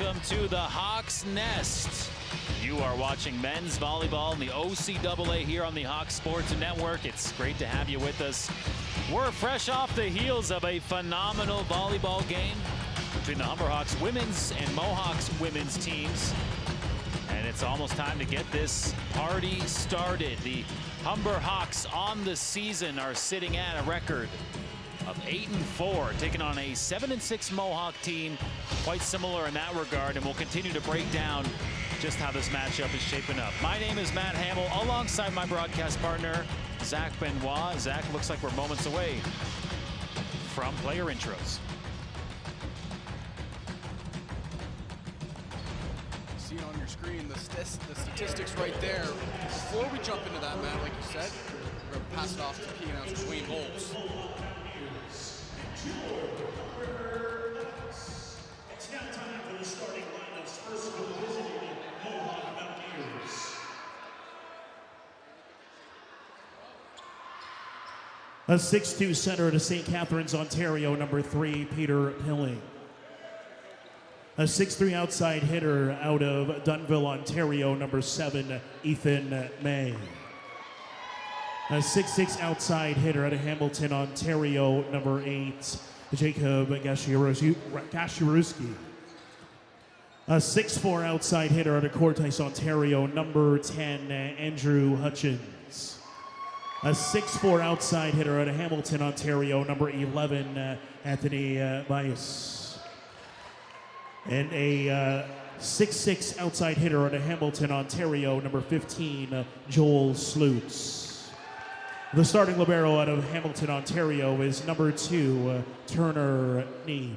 welcome to the Hawk's Nest. You are watching men's volleyball in the OCAA here on the Hawk Sports Network. It's great to have you with us. We're fresh off the heels of a phenomenal volleyball game between the Humber Hawks women's and Mohawks women's teams. And it's almost time to get this party started. The Humber Hawks on the season are sitting at a record of 8-4, taking on a 7-6 Mohawk team, quite similar in that regard, and we'll continue to break down just how this matchup is shaping up. My name is Matt Hamill, alongside my broadcast partner, Zach Benoit. Zach, looks like we're moments away from player intros. See it on your screen, the statistics right there. Before we jump into that, Matt, like you said, we're going to pass it off to P announcer Dwayne Bowles. It's now time for the starting lineups. First, we're visiting Mohawk Mountaineers. A 6'2" center to St. Catharines, Ontario, number 3, Peter Pilling. A 6'3" outside hitter out of Dunnville, Ontario, number 7, Ethan May. A 6'6" outside hitter out of Hamilton, Ontario, number 8, Jacob Gashirowski. A 6'4" outside hitter out of Cortes, Ontario, number 10, Andrew Hutchins. A 6'4" outside hitter out of Hamilton, Ontario, number 11, Anthony Bias. And a 6'6" outside hitter out of Hamilton, Ontario, number 15, Joel Slutz. The starting libero out of Hamilton, Ontario is number 2, Turner Neem.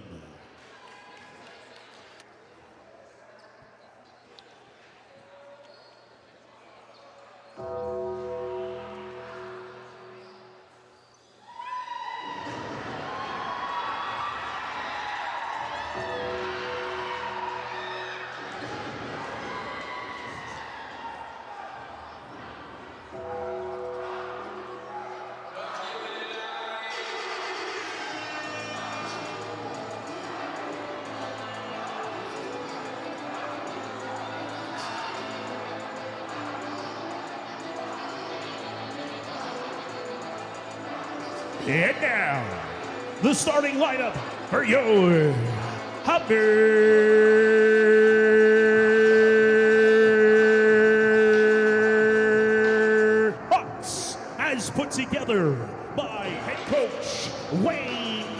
And now, the starting lineup for your Humber Hawks, as put together by head coach Wayne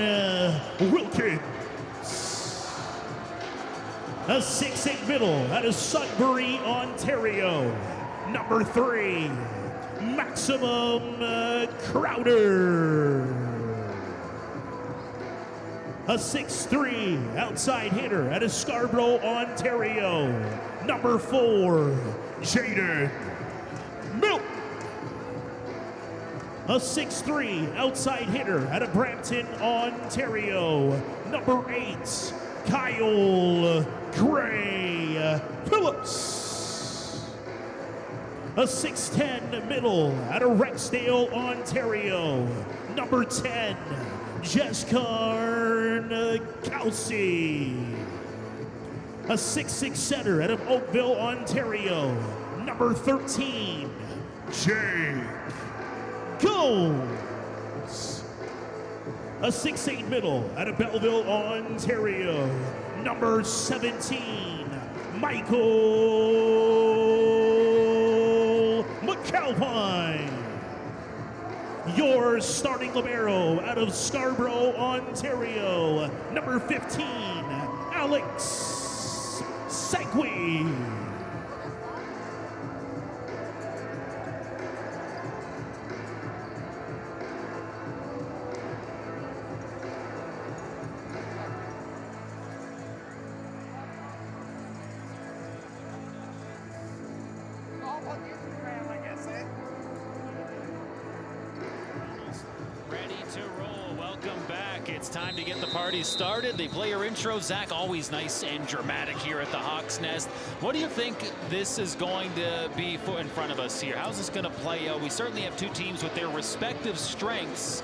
Wilkins. A 6'8" middle out of Sudbury, Ontario, number 3, Maximum Crowder. A 6'3" outside hitter out of Scarborough, Ontario, number 4, Jaden Milk. A 6'3" outside hitter out of Brampton, Ontario, number 8, Kyle Gray Phillips. A 6'10" middle out of Rexdale, Ontario, number 10, Jessica Kelsey. A 6'6" center out of Oakville, Ontario, number 13, Jake Gomes. A 6'8" middle out of Belleville, Ontario, number 17, Michael McAlpine. Your starting libero out of Scarborough, Ontario, number 15, Alex Segui. It's time to get the party started. The player intro, Zach, always nice and dramatic here at the Hawk's Nest. What do you think this is going to be in front of us here? How's this going to play out? We certainly have two teams with their respective strengths.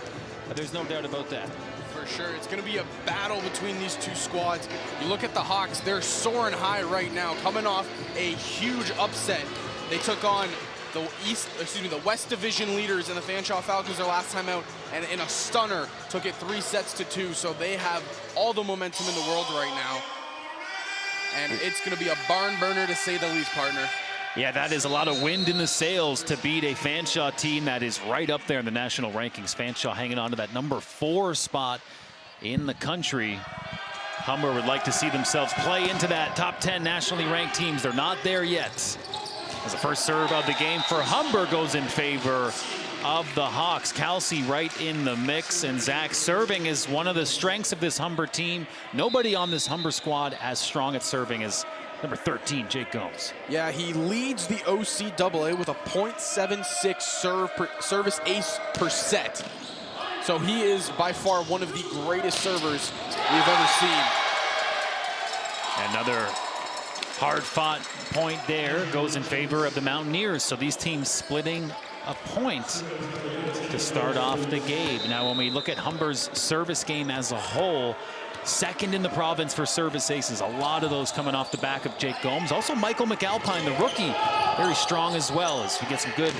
There's no doubt about that. For sure. It's going to be a battle between these two squads. You look at the Hawks, they're soaring high right now, coming off a huge upset. They took on the West Division leaders in the Fanshawe Falcons their last time out, and in a stunner took it 3-2. So they have all the momentum in the world right now. And it's going to be a barn burner to say the least, partner. Yeah, that is a lot of wind in the sails to beat a Fanshawe team that is right up there in the national rankings. Fanshawe hanging on to that number 4 spot in the country. Humber would like to see themselves play into that top 10 nationally ranked teams. They're not there yet. As the first serve of the game for Humber goes in favor of the Hawks. Kelsey right in the mix, and Zach serving is one of the strengths of this Humber team. Nobody on this Humber squad as strong at serving as number 13, Jake Gomes. Yeah, he leads the OCAA with a .76 service ace per set. So he is by far one of the greatest servers we've ever seen. Another hard-fought point there goes in favor of the Mountaineers. So these teams splitting a point to start off the game. Now, when we look at Humber's service game as a whole, second in the province for service aces. A lot of those coming off the back of Jake Gomes. Also, Michael McAlpine, the rookie, very strong as well, as we get some good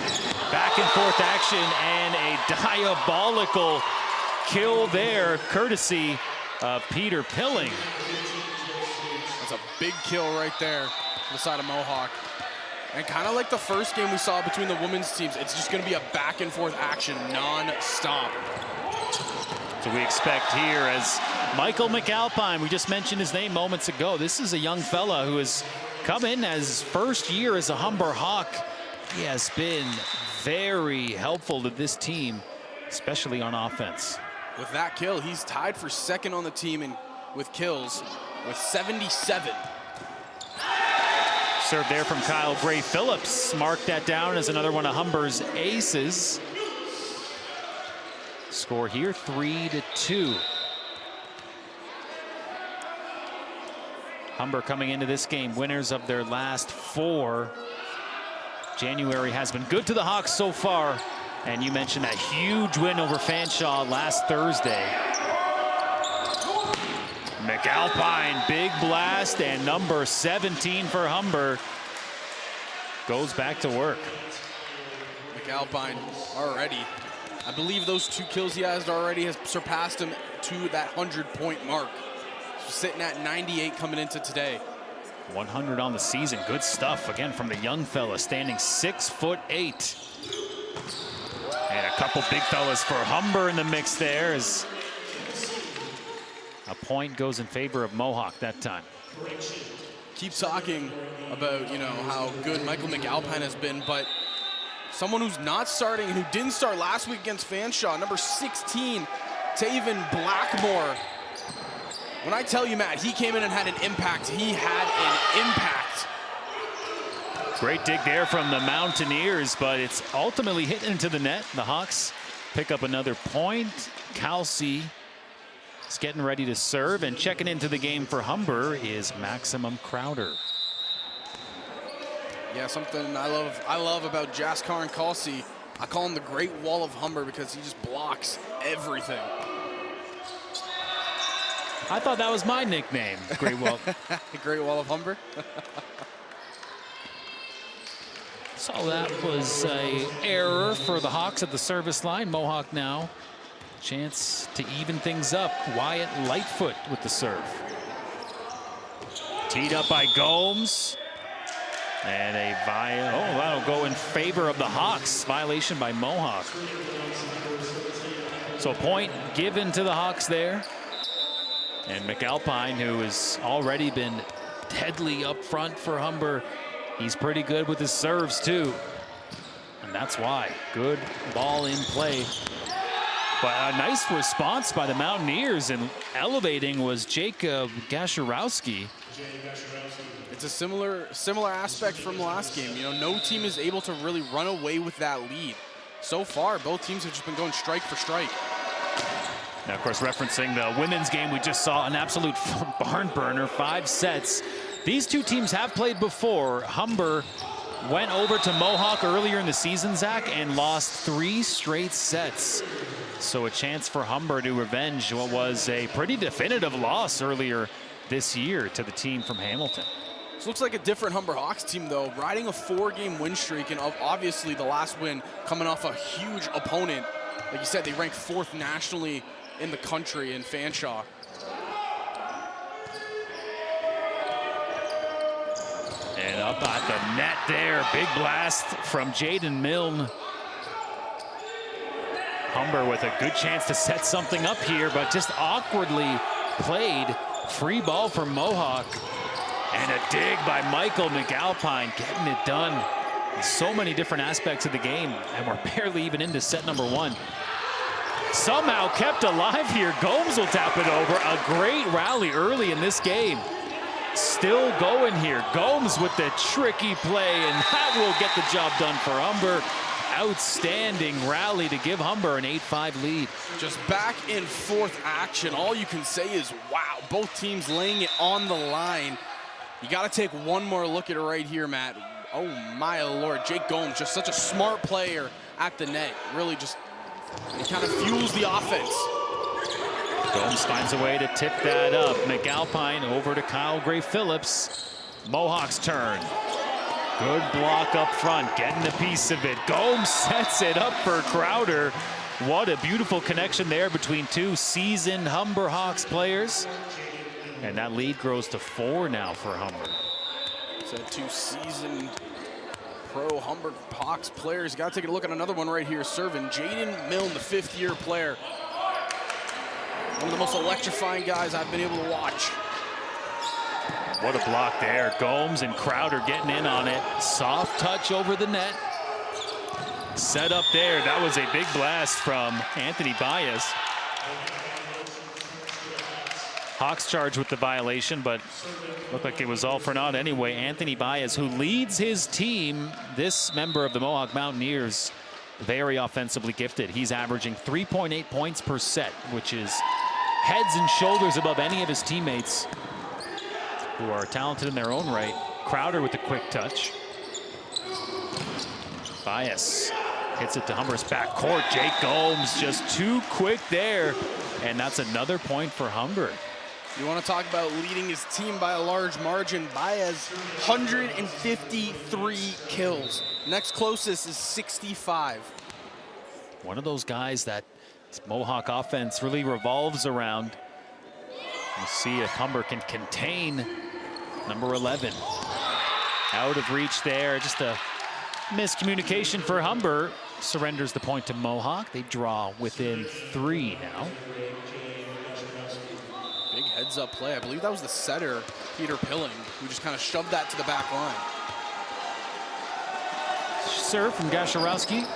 back and forth action, and a diabolical kill there, courtesy of Peter Pilling. That's a big kill right there on the side of Mohawk. And kind of like the first game we saw between the women's teams, it's just going to be a back and forth action non-stop. So we expect here as Michael McAlpine, we just mentioned his name moments ago. This is a young fella who has come in as his first year as a Humber Hawk. He has been very helpful to this team, especially on offense. With that kill, he's tied for second on the team with kills with 77. Serve there from Kyle Gray Phillips. Marked that down as another one of Humber's aces. Score here 3-2. Humber coming into this game winners of their last 4. January has been good to the Hawks so far. And you mentioned that huge win over Fanshawe last Thursday. McAlpine, big blast, and number 17 for Humber goes back to work. McAlpine already, I believe those 2 kills he has already has surpassed him to that 100-point mark. So sitting at 98 coming into today. 100 on the season, good stuff again from the young fella, standing 6'8". And a couple big fellas for Humber in the mix there as a point goes in favor of Mohawk that time. Keep talking about, you know, how good Michael McAlpine has been, but someone who's not starting and who didn't start last week against Fanshawe, number 16, Taven Blackmore. When I tell you, Matt, he came in and had an impact. He had an impact. Great dig there from the Mountaineers, but it's ultimately hitting into the net. The Hawks pick up another point. Kelsey is getting ready to serve, and checking into the game for Humber is Maximum Crowder. Yeah, something I love about Jaskar and Kelsey. I call him the Great Wall of Humber because he just blocks everything. I thought that was my nickname, Great Wall. The Great Wall of Humber. So that was an error for the Hawks at the service line. Mohawk now chance to even things up. Wyatt Lightfoot with the serve. Teed up by Gomes. And that'll go in favor of the Hawks. Violation by Mohawk. So a point given to the Hawks there. And McAlpine, who has already been deadly up front for Humber, he's pretty good with his serves too. And that's why. Good ball in play. But a nice response by the Mountaineers, and elevating was Jacob Gasharowski. It's a similar aspect from the last game. You know, no team is able to really run away with that lead. So far, both teams have just been going strike for strike. Now, of course, referencing the women's game, we just saw an absolute barn burner, 5 sets. These two teams have played before. Humber went over to Mohawk earlier in the season, Zach, and lost 3 straight sets. So a chance for Humber to revenge what was a pretty definitive loss earlier this year to the team from Hamilton. This looks like a different Humber Hawks team, though, riding a 4-game win streak, and obviously the last win coming off a huge opponent. Like you said, they ranked 4th nationally in the country in Fanshawe. And up at the net there, big blast from Jaden Milne. Humber with a good chance to set something up here, but just awkwardly played. Free ball from Mohawk. And a dig by Michael McAlpine, getting it done in so many different aspects of the game. And we're barely even into set number 1. Somehow kept alive here. Gomes will tap it over. A great rally early in this game. Still going here. Gomes with the tricky play, and that will get the job done for Humber. Outstanding rally to give Humber an 8-5 lead. Just back and forth action. All you can say is, wow, both teams laying it on the line. You got to take one more look at it right here, Matt. Oh, my Lord. Jake Gomes, just such a smart player at the net. Really just, he kind of fuels the offense. Gomes finds a way to tip that up. McAlpine over to Kyle Gray-Phillips. Mohawk's turn. Good block up front, getting a piece of it. Gomes sets it up for Crowder. What a beautiful connection there between 2 seasoned Humber Hawks players. And that lead grows to 4 now for Humber. So 2 seasoned pro Humber Hawks players. Got to take a look at another one right here serving. Jaden Milne, the 5th-year player. One of the most electrifying guys I've been able to watch. What a block there. Gomes and Crowder getting in on it. Soft touch over the net. Set up there. That was a big blast from Anthony Baez. Hawks charged with the violation, but looked like it was all for naught anyway. Anthony Baez, who leads his team, this member of the Mohawk Mountaineers, very offensively gifted. He's averaging 3.8 points per set, which is heads and shoulders above any of his teammates who are talented in their own right. Crowder with the quick touch. Baez hits it to Humber's backcourt. Jake Gomes just too quick there, and that's another point for Humber. You want to talk about leading his team by a large margin. Baez, 153 kills. Next closest is 65. One of those guys that Mohawk offense really revolves around. We'll see if Humber can contain number 11. Out of reach there, just a miscommunication for Humber. Surrenders the point to Mohawk. They draw within 3 now. Big heads-up play. I believe that was the setter, Peter Pilling, who just kind of shoved that to the back line. Serve from Gasharowski.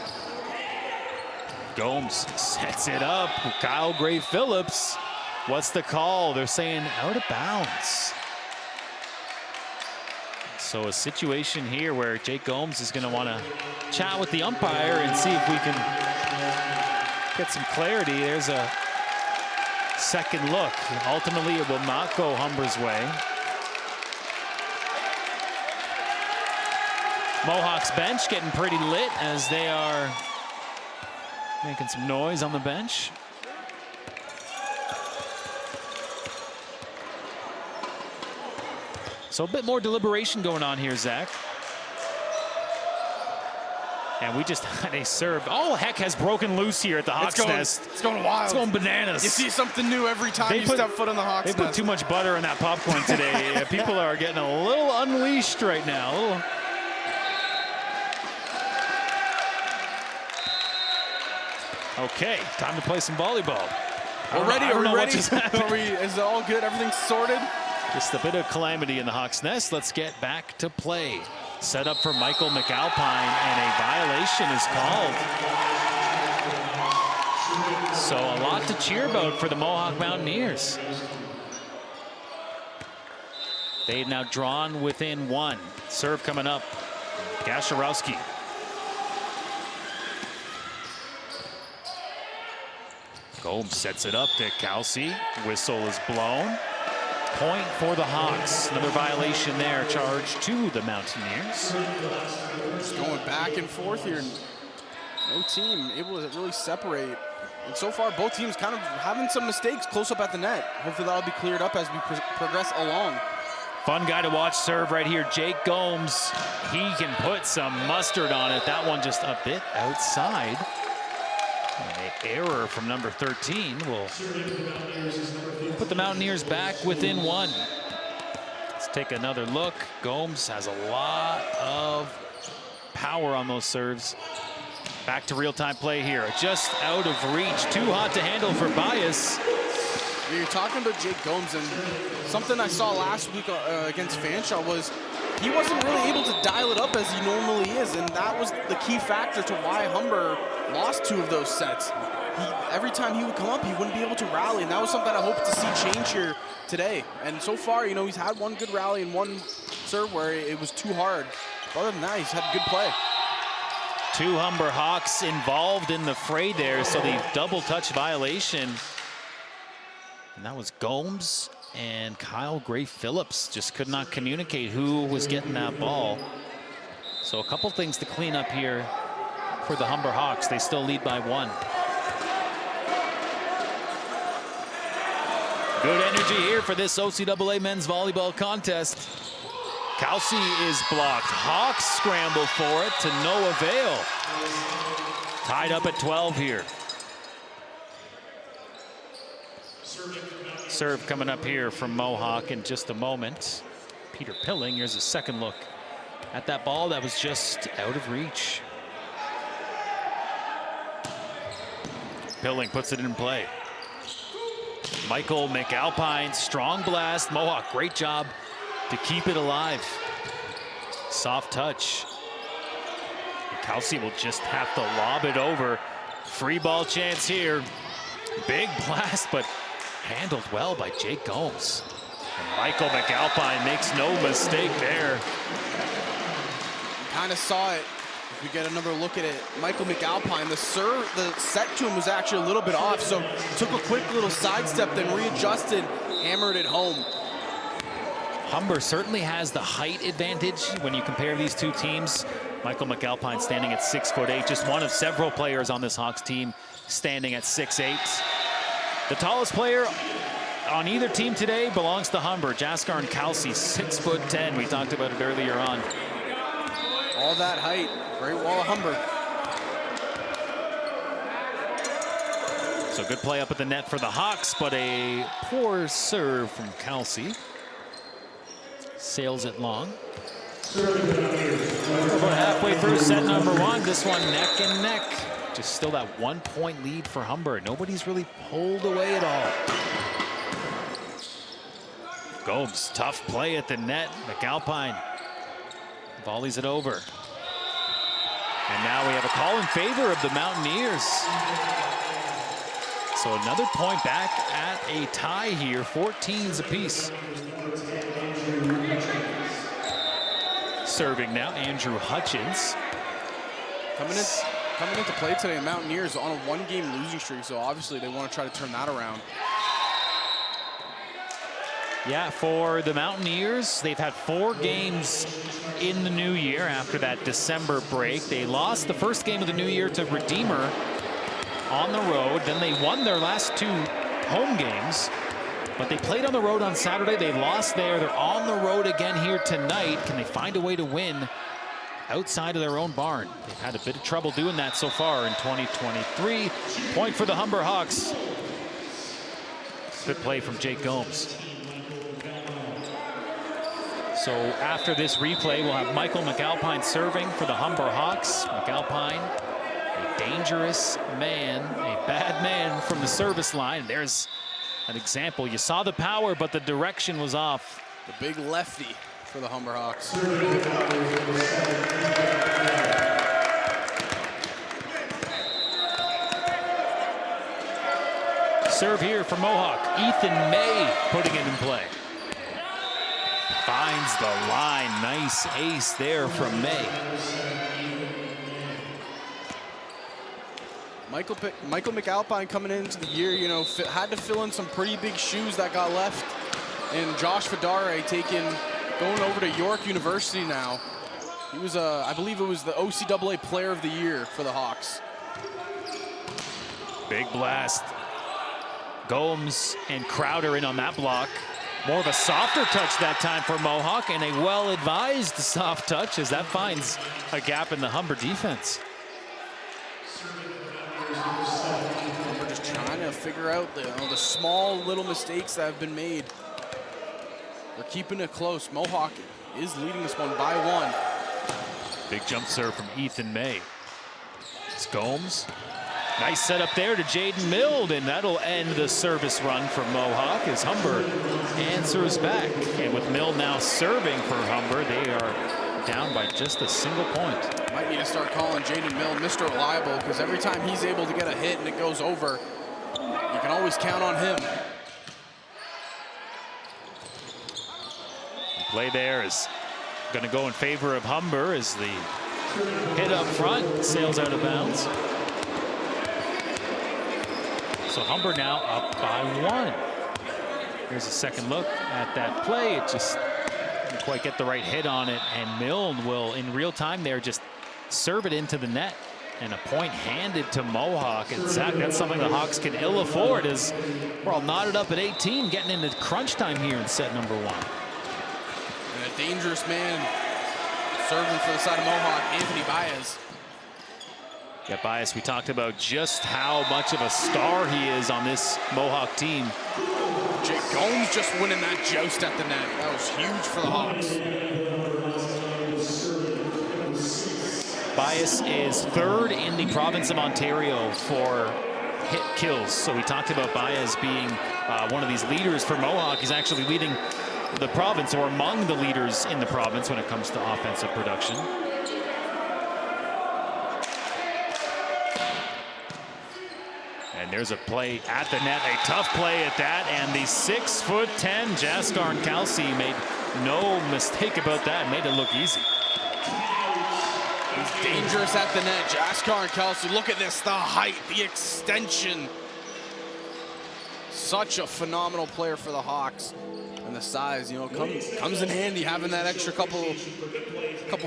Gomes sets it up. Kyle Gray-Phillips. What's the call? They're saying out of bounds. So a situation here where Jake Gomes is going to want to chat with the umpire and see if we can get some clarity. There's a second look. Ultimately, it will not go Humber's way. Mohawk's bench getting pretty lit as they are making some noise on the bench. So a bit more deliberation going on here, Zach. And we just had a serve. All heck has broken loose here at the Hawks Nest. It's going wild. It's going bananas. You see something new every time you step foot on the Hawks Nest. They put too much butter on that popcorn today. People are getting a little unleashed right now. Okay, time to play some volleyball. We're ready. Are we ready? Is it all good? Everything's sorted? Just a bit of calamity in the Hawks Nest. Let's get back to play. Set up for Michael McAlpine, and a violation is called. So a lot to cheer about for the Mohawk Mountaineers. They've now drawn within 1. Serve coming up. Gasharowski. Gomes sets it up to Kelsey. Whistle is blown. Point for the Hawks. Another violation there, charge to the Mountaineers. Just going back and forth here. No team able to really separate. And so far, both teams kind of having some mistakes close up at the net. Hopefully that'll be cleared up as we progress along. Fun guy to watch serve right here, Jake Gomes. He can put some mustard on it. That one just a bit outside. An error from number 13 will put the Mountaineers back within one. Let's take another look. Gomes has a lot of power on those serves. Back to real-time play here. Just out of reach. Too hot to handle for Bias. You're talking about Jake Gomes, and something I saw last week against Fanshawe was he wasn't really able to dial it up as he normally is, and that was the key factor to why Humber lost 2 of those sets. Every time he would come up, he wouldn't be able to rally, and that was something I hope to see change here today. And so far, you know, he's had one good rally and one serve where it was too hard. But other than that, he's had good play. 2 Humber Hawks involved in the fray there, so the double touch violation. And that was Gomes and Kyle Gray-Phillips just could not communicate who was getting that ball. So a couple things to clean up here for the Humber Hawks. They still lead by 1. Good energy here for this OCAA men's volleyball contest. Kelsey is blocked. Hawks scramble for it to no avail. Tied up at 12 here. Serve coming up here from Mohawk in just a moment. Peter Pilling, here's a second look at that ball that was just out of reach. Pilling puts it in play. Michael McAlpine, strong blast. Mohawk, great job to keep it alive. Soft touch. Kelsey will just have to lob it over. Free ball chance here. Big blast, but handled well by Jake Gomes. And Michael McAlpine makes no mistake there. Kind of saw it. If we get another look at it, Michael McAlpine, the set to him was actually a little bit off, so took a quick little sidestep, then readjusted, hammered it home. Humber certainly has the height advantage when you compare these two teams. Michael McAlpine standing at 6'8", just one of several players on this Hawks team standing at 6'8". The tallest player on either team today belongs to Humber. Jaskar and Kelsey, 6'10". We talked about it earlier on. All that height, great wall of Humber. So good play up at the net for the Hawks, but a poor serve from Kelsey. Sails it long. About halfway through set number 1. This one neck and neck. Just still that 1-point lead for Humber. Nobody's really pulled away at all. Gomes, tough play at the net. McAlpine volleys it over. And now we have a call in favor of the Mountaineers. So another point back at a tie here, 14s apiece. Serving now, Andrew Hutchins. Coming into play today, Mountaineers on a 1-game losing streak, so obviously they want to try to turn that around. Yeah, for the Mountaineers, they've had 4 games in the new year after that December break. They lost the first game of the new year to Redeemer on the road. Then they won their last 2 home games, but they played on the road on Saturday. They lost there. They're on the road again here tonight. Can they find a way to win outside of their own barn? They've had a bit of trouble doing that so far in 2023. Point for the Humber Hawks. Good play from Jake Gomes. So after this replay, we'll have Michael McAlpine serving for the Humber Hawks. McAlpine, a dangerous man, a bad man from the service line. There's an example. You saw the power, but the direction was off. The big lefty for the Humber Hawks. Serve here for Mohawk. Ethan May putting it in play. Finds the line. Nice ace there from May. Michael McAlpine coming into the year, you know, had to fill in some pretty big shoes that got left. And Josh Fedare going over to York University now. He was, I believe it was the OCAA Player of the Year for the Hawks. Big blast. Gomes and Crowder in on that block. More of a softer touch that time for Mohawk, and a well-advised soft touch as that finds a gap in the Humber defense. We're just trying to figure out the small little mistakes that have been made. They're keeping it close. Mohawk is leading this one by 1. Big jump serve from Ethan May. It's Gomes. Nice setup there to Jaden Mild, and that'll end the service run for Mohawk as Humber answers back. And with Mild now serving for Humber, they are down by just a single point. Might need to start calling Jaden Mild Mr. Reliable, because every time he's able to get a hit and it goes over, you can always count on him. The play there is going to go in favor of Humber as the hit up front sails out of bounds. So Humber now up by 1. Here's a second look at that play. It just didn't quite get the right hit on it, and Milne will, in real time there, just serve it into the net. And a point handed to Mohawk. And Zach, that's something the Hawks can ill afford as we're all knotted up at 18, getting into crunch time here in set number 1. And a dangerous man serving for the side of Mohawk, Anthony Baez. Yeah, Bias, we talked about just how much of a star he is on this Mohawk team. Jake Gomes just winning that joust at the net. That was huge for the Hawks. Bias is 3rd in the province of Ontario for hit kills. So we talked about Bias being one of these leaders for Mohawk. He's actually leading the province, or among the leaders in the province when it comes to offensive production. And there's a play at the net, a tough play at that, and the 6'10" Jaskar Kelsey made no mistake about that, made it look easy. He's dangerous at the net, Jaskar Kelsey. Look at this, the height, the extension. Such a phenomenal player for the Hawks. And the size, you know, comes in handy, having that extra couple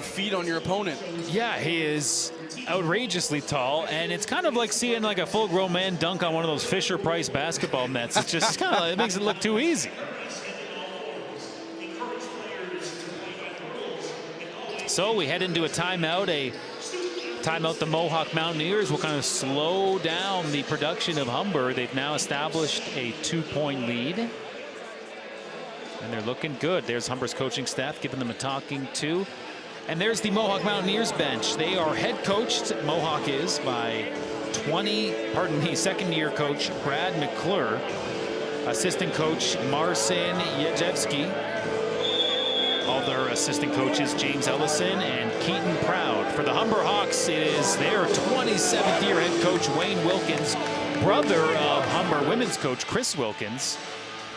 feet on your opponent. Yeah, he is outrageously tall, and it's kind of like seeing like a full-grown man dunk on one of those Fisher-Price basketball nets. It's just kind of, it makes it look too easy. So we head into a timeout, the Mohawk Mountaineers will kind of slow down the production of Humber. They've now established a 2-point lead, and they're looking good. There's Humber's coaching staff giving them a talking to. And there's the Mohawk Mountaineers bench. They are head coached, Mohawk is, by second-year coach Brad McClure, assistant coach Marcin Jedzewski, other assistant coaches James Ellison and Keaton Proud. For the Humber Hawks, it is their 27th year head coach Wayne Wilkins, brother of Humber women's coach Chris Wilkins.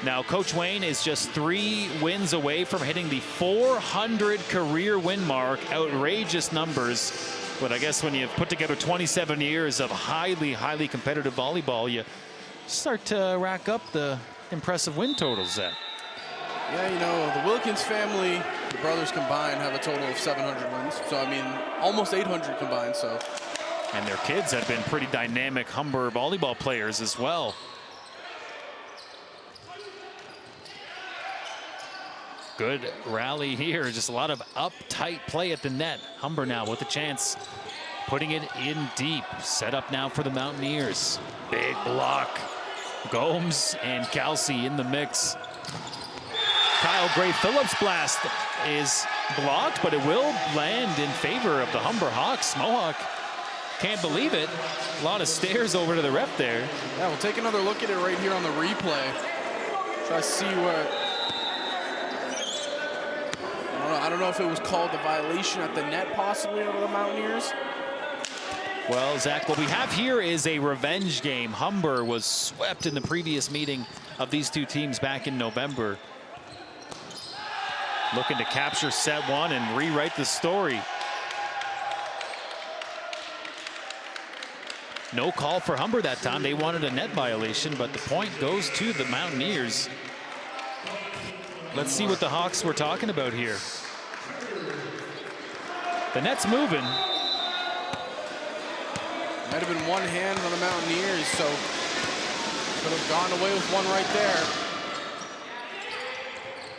Now, Coach Wayne is just 3 wins away from hitting the 400 career win mark. Outrageous numbers. But I guess when you've put together 27 years of highly, highly competitive volleyball, you start to rack up the impressive win totals there. Yeah, you know, the Wilkins family, the brothers combined, have a total of 700 wins. So, I mean, almost 800 combined, so. And their kids have been pretty dynamic Humber volleyball players as well. Good rally here, just a lot of uptight play at the net. Humber now with a chance, putting it in deep. Set up now for the Mountaineers. Big block. Gomes and Kelsey in the mix. Kyle Gray-Phillips' blast is blocked, but it will land in favor of the Humber Hawks. Mohawk can't believe it. A lot of stairs over to the ref there. Yeah, we'll take another look at it right here on the replay. Try to see where. I don't know if it was called the violation at the net possibly over the Mountaineers. Well, Zach, what we have here is a revenge game. Humber was swept in the previous meeting of these two teams back in November. Looking to capture set 1 and rewrite the story. No call for Humber that time. They wanted a net violation, but the point goes to the Mountaineers. Let's see what the Hawks were talking about here. The net's moving. Might have been one hand on the Mountaineers, so could have gone away with one right there.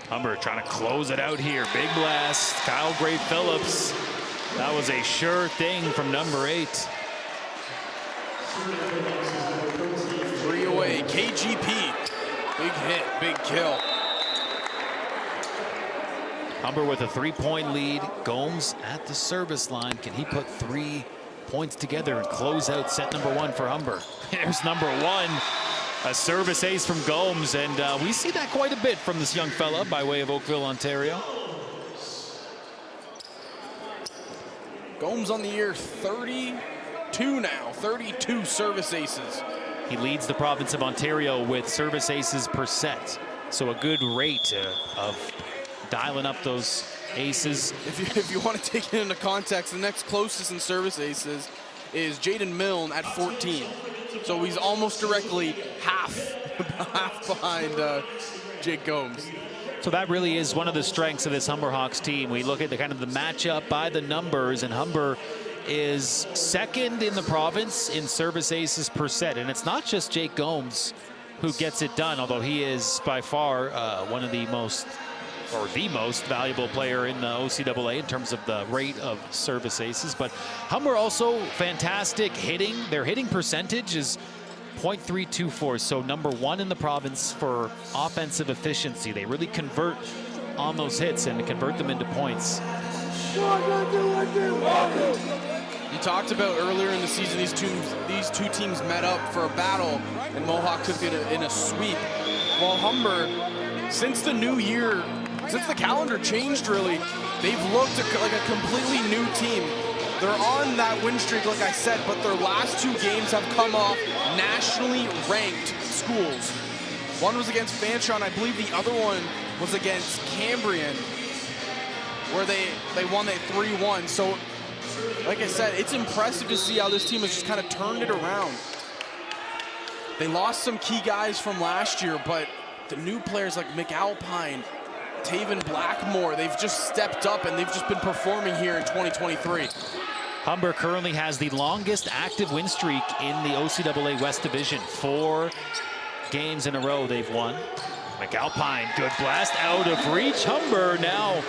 Humber trying to close it out here. Big blast. Kyle Gray-Phillips. That was a sure thing from number 8. 3 away. KGP. Big hit, big kill. Humber with a 3-point lead. Gomes at the service line. Can he put 3 points together and close out set number 1 for Humber? Here's number 1. A service ace from Gomes, and we see that quite a bit from this young fella by way of Oakville, Ontario. Gomes on the year 32 now, 32 service aces. He leads the province of Ontario with service aces per set. So a good rate of dialing up those aces. If you want to take it into context, the next closest in service aces is Jaden Milne at 14. So he's almost directly half behind Jake Gomes. So that really is one of the strengths of this Humber Hawks team. We look at the kind of the matchup by the numbers, and Humber is second in the province in service aces per set. And it's not just Jake Gomes who gets it done, although he is by far one of the most, or the most valuable player in the OCAA in terms of the rate of service aces. But Humber also fantastic hitting. Their hitting percentage is .324, so number 1 in the province for offensive efficiency. They really convert on those hits and convert them into points. You talked about earlier in the season these two teams met up for a battle, and Mohawk took it in a sweep. While Humber, since the new year, since the calendar changed really, they've looked like a completely new team. They're on that win streak, like I said, but their last 2 games have come off nationally ranked schools. One was against Fanshawe, and I believe the other one was against Cambrian, where they won that 3-1. So, like I said, it's impressive to see how this team has just kind of turned it around. They lost some key guys from last year, but the new players like McAlpine, Taven Blackmore, they've just stepped up and they've just been performing here in 2023. Humber currently has the longest active win streak in the OCAA West Division. 4 games in a row they've won. McAlpine, good blast out of reach. Humber now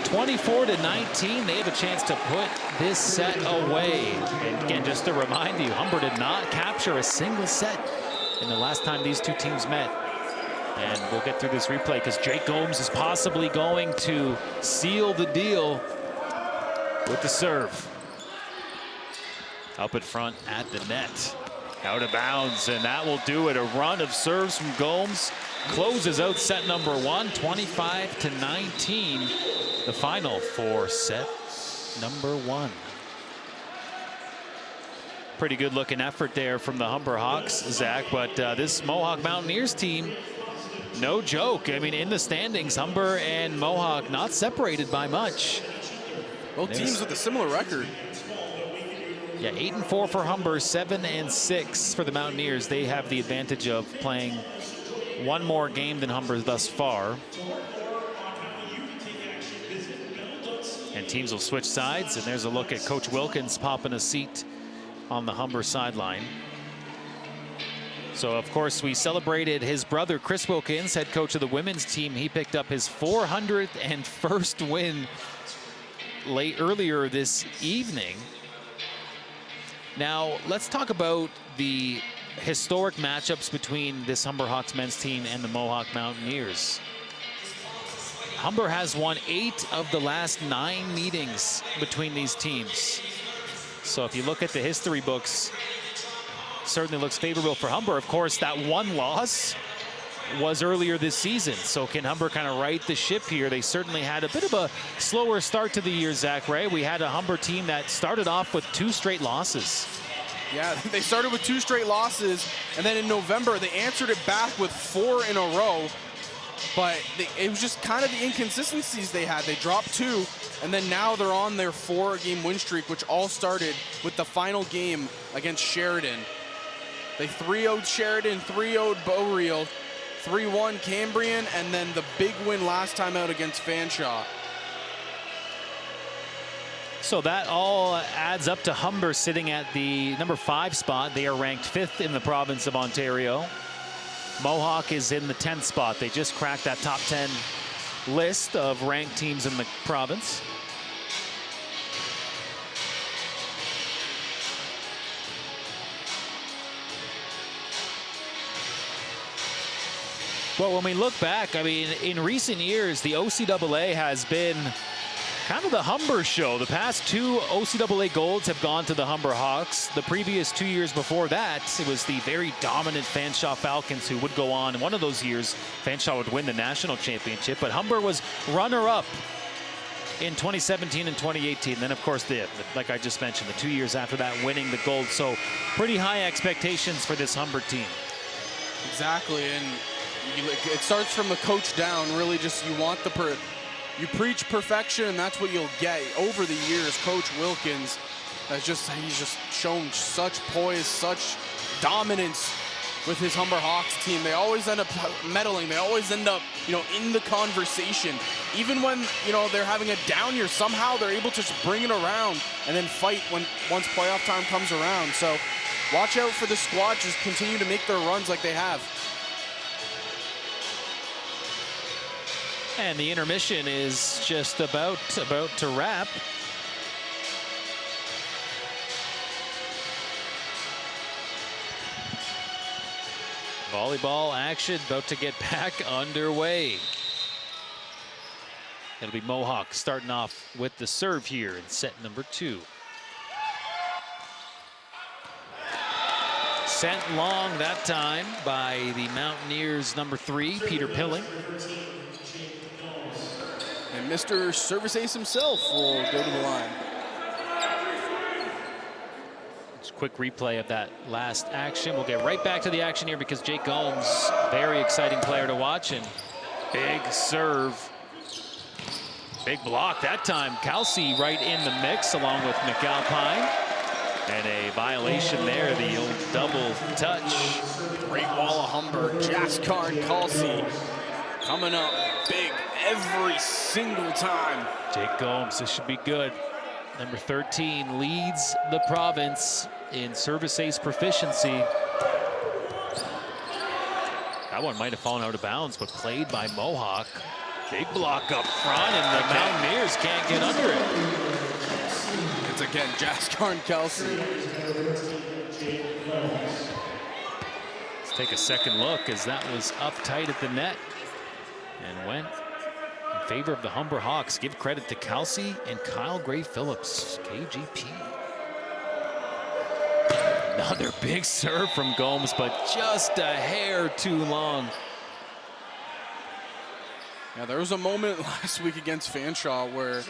24-19. They have a chance to put this set away. And again, just to remind you, Humber did not capture a single set in the last time these two teams met. And we'll get through this replay because Jake Gomes is possibly going to seal the deal with the serve. Up in front at the net. Out of bounds, and that will do it. A run of serves from Gomes closes out set number 1, 25-19. The final for set number 1. Pretty good looking effort there from the Humber Hawks, Zach, but this Mohawk Mountaineers team, no joke. I mean, in the standings, Humber and Mohawk not separated by much. Both teams with a similar record. Yeah, 8-4 for Humber, 7-6 for the Mountaineers. They have the advantage of playing one more game than Humber thus far. And teams will switch sides, and there's a look at Coach Wilkins popping a seat on the Humber sideline. So, of course, we celebrated his brother, Chris Wilkins, head coach of the women's team. He picked up his 401st win earlier this evening. Now, let's talk about the historic matchups between this Humber Hawks men's team and the Mohawk Mountaineers. Humber has won 8 of the last 9 meetings between these teams. So if you look at the history books, certainly looks favorable for Humber. Of course, that one loss was earlier this season. So can Humber kind of right the ship here? They certainly had a bit of a slower start to the year, Zach Ray. We had a Humber team that started off with 2 straight losses. Yeah, they started with 2 straight losses, and then in November, they answered it back with 4 in a row. But it was just kind of the inconsistencies they had. They dropped 2, and then now they're on their 4-game win streak, which all started with the final game against Sheridan. They 3-0'd Sheridan, 3-0'd Beaureal, 3-1 Cambrian, and then the big win last time out against Fanshawe. So that all adds up to Humber sitting at the number 5 spot. They are ranked 5th in the province of Ontario. Mohawk is in the 10th spot. They just cracked that top 10 list of ranked teams in the province. Well, when we look back, I mean, in recent years, the OCAA has been kind of the Humber show. The past 2 OCAA golds have gone to the Humber Hawks. The previous 2 years before that, it was the very dominant Fanshawe Falcons who would go on. One of those years, Fanshawe would win the national championship, but Humber was runner-up in 2017 and 2018. Then, of course, like I just mentioned, the 2 years after that, winning the gold. So pretty high expectations for this Humber team. Exactly, and it starts from the coach down. Really, just you preach perfection, and that's what you'll get. Over the years, Coach Wilkins he's just shown such poise, such dominance with his Humber Hawks team. They always end up meddling. They always end up, in the conversation. Even when, they're having a down year, somehow they're able to just bring it around and then fight once playoff time comes around. So watch out for the squad. Just continue to make their runs like they have. And the intermission is just about to wrap. Volleyball action about to get back underway. It'll be Mohawk starting off with the serve here in set number 2. Sent long that time by the Mountaineers' number 3, Peter Pilling. And Mr. Service Ace himself will go to the line. Just a quick replay of that last action. We'll get right back to the action here because Jake Gomes, very exciting player to watch, and big serve. Big block that time. Kelsey right in the mix along with McAlpine. And a violation there, the old double touch. Great wall of Humber. Jaskar and Kelsey coming up big every single time. Jake Gomes, this should be good. Number 13 leads the province in service ace proficiency. That one might have fallen out of bounds, but played by Mohawk. Big block up front, and the Mountaineers can't get under it. It's again Jaskar and Kelsey. Let's take a second look as that was up tight at the net and went in favor of the Humber Hawks. Give credit to Kelsey and Kyle Gray-Phillips, KGP. Another big serve from Gomes, but just a hair too long. Yeah, there was a moment last week against Fanshawe where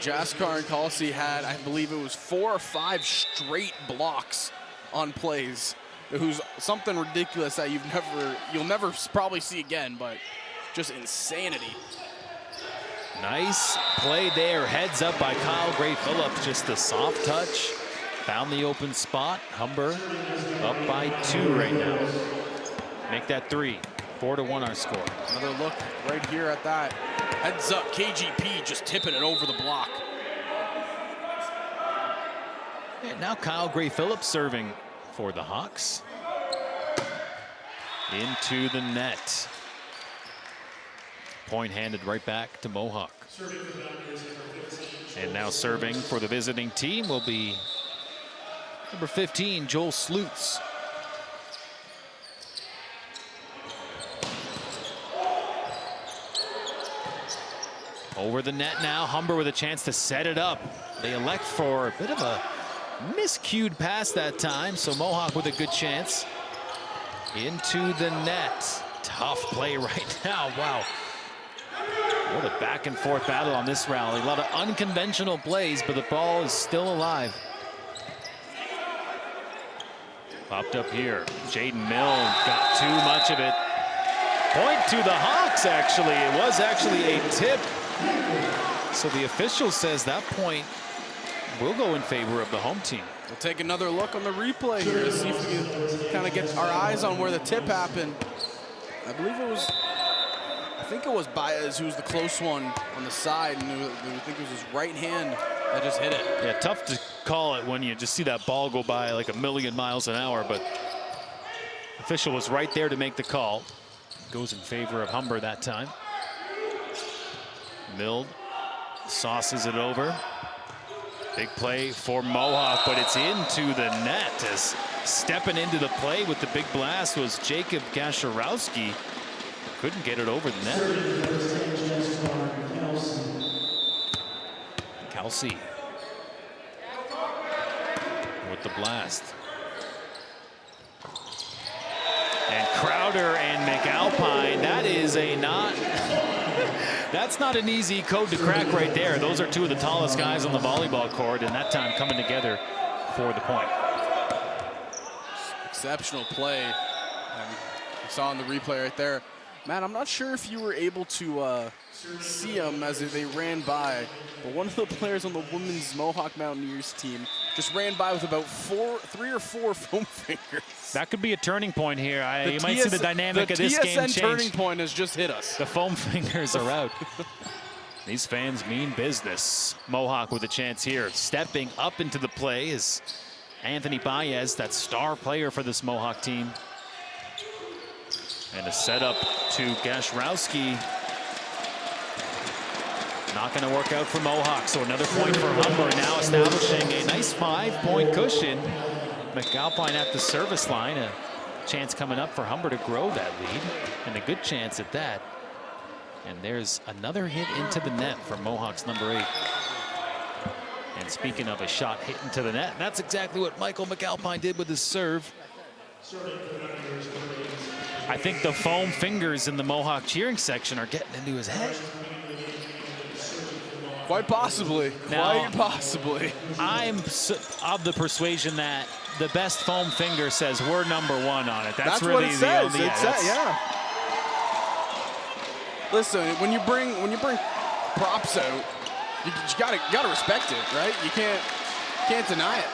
Jaskar and Kelsey had, I believe it was 4 or 5 straight blocks on plays. It was something ridiculous that you'll never probably see again, but just insanity. Nice play there, heads up by Kyle Gray-Phillips, just a soft touch. Found the open spot. Humber up by 2 right now. Make that 3. 4-1 our score. Another look right here at that. Heads up, KGP just tipping it over the block. And now Kyle Gray-Phillips serving for the Hawks. Into the net. Point handed right back to Mohawk. And now serving for the visiting team will be number 15, Joel Slutz. Over the net now, Humber with a chance to set it up. They elect for a bit of a miscued pass that time, so Mohawk with a good chance. Into the net. Tough play right now, wow. What a back and forth battle on this rally. A lot of unconventional plays, but the ball is still alive. Popped up here. Jaden Milne got too much of it. Point to the Hawks, actually. It was actually a tip. So the official says that point will go in favor of the home team. We'll take another look on the replay here to see if we can kind of get our eyes on where the tip happened. I think it was Baez who was the close one on the side, and I think it was his right hand That just hit it. Yeah, tough to call it when you just see that ball go by like 1,000,000 miles an hour, but official was right there to make the call. Goes in favor of Humber that time. Mild sauces it over. Big play for Mohawk, but it's into the net as stepping into the play with the big blast was Jacob Gasharowski. Couldn't get it over the net. Kelsey with the blast. And Crowder and McAlpine, that is a not, that's not an easy code to crack right there. Those are two of the tallest guys on the volleyball court, and that time coming together for the point. Exceptional play. You saw in the replay right there. Matt, I'm not sure if you were able to see them as they ran by, but one of the players on the women's Mohawk Mountaineers team just ran by with about 3 or 4 foam fingers. That could be a turning point here. You might see the dynamic of this game change. The TSN turning point has just hit us. The foam fingers are out. These fans mean business. Mohawk with a chance here. Stepping up into the play is Anthony Baez, that star player for this Mohawk team. And a setup to Gasharowski. Not going to work out for Mohawk, so another point for Humber, now establishing a nice 5-point cushion. McAlpine at the service line, a chance coming up for Humber to grow that lead, and a good chance at that. And there's another hit into the net for Mohawk's number 8. And speaking of a shot hit into the net, that's exactly what Michael McAlpine did with his serve. I think the foam fingers in the Mohawk cheering section are getting into his head. Quite possibly. Now, quite possibly. I'm of the persuasion that the best foam finger says we're number 1 on it. That's really what it says. the only. Yeah. Listen, when you bring props out, you gotta respect it, right? You can't deny it.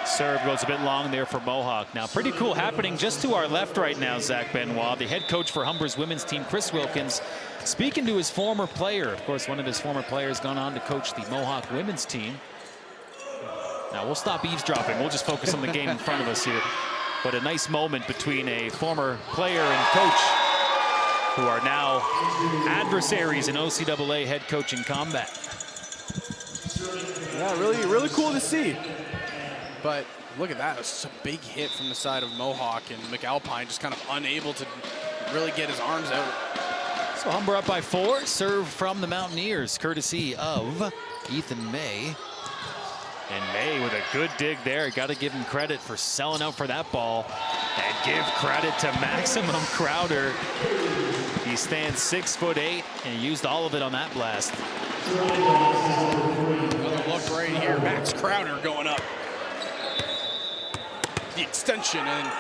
Serve goes a bit long there for Mohawk. Now, pretty cool happening just to our left right now, Zach Benoit, the head coach for Humber's women's team, Chris Wilkins, speaking to his former player. Of course, one of his former players gone on to coach the Mohawk women's team. Now, we'll stop eavesdropping. We'll just focus on the game in front of us here. But a nice moment between a former player and coach who are now adversaries in OCAA head coaching combat. Yeah, really cool to see. But look at that, it's a big hit from the side of Mohawk, and McAlpine just kind of unable to really get his arms out. So Humber up by 4, serve from the Mountaineers, courtesy of Ethan May. And May with a good dig there. Got to give him credit for selling out for that ball. And give credit to Maximum Crowder. He stands 6'8" and he used all of it on that blast. Another look right here, Max Crowder going up. The extension and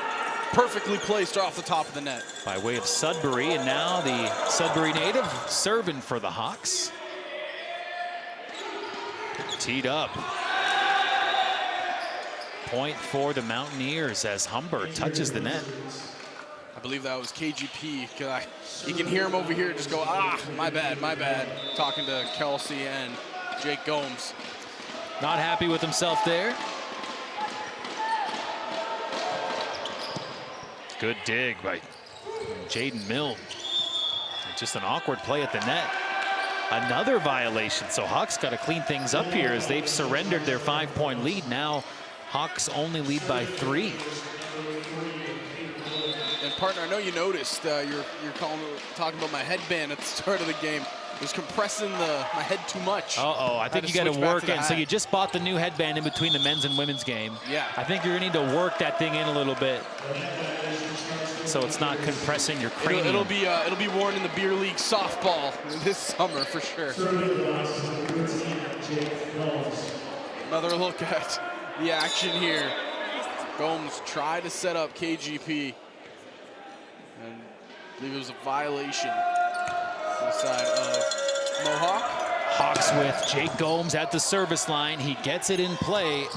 perfectly placed off the top of the net. By way of Sudbury, and now the Sudbury native serving for the Hawks. Teed up. Point for the Mountaineers as Humber touches the net. I believe that was KGP. You can hear him over here just go, my bad, talking to Kelsey and Jake Gomes. Not happy with himself there. Good dig by Jaden Mild. Just an awkward play at the net. Another violation. So Hawks got to clean things up here as they've surrendered their 5-point lead. Now Hawks only lead by 3. And partner, I know you noticed you're talking about my headband at the start of the game. It was compressing my head too much. I think you got to work it. So you just bought the new headband in between the men's and women's game. Yeah. I think you're going to need to work that thing in a little bit so it's not compressing your cranium. It'll be worn in the beer league softball this summer for sure. Another look at the action here. Gomes tried to set up KGP, and I believe it was a violation on the side of Mohawk. Hawks with Jake Gomes at the service line. He gets it in play.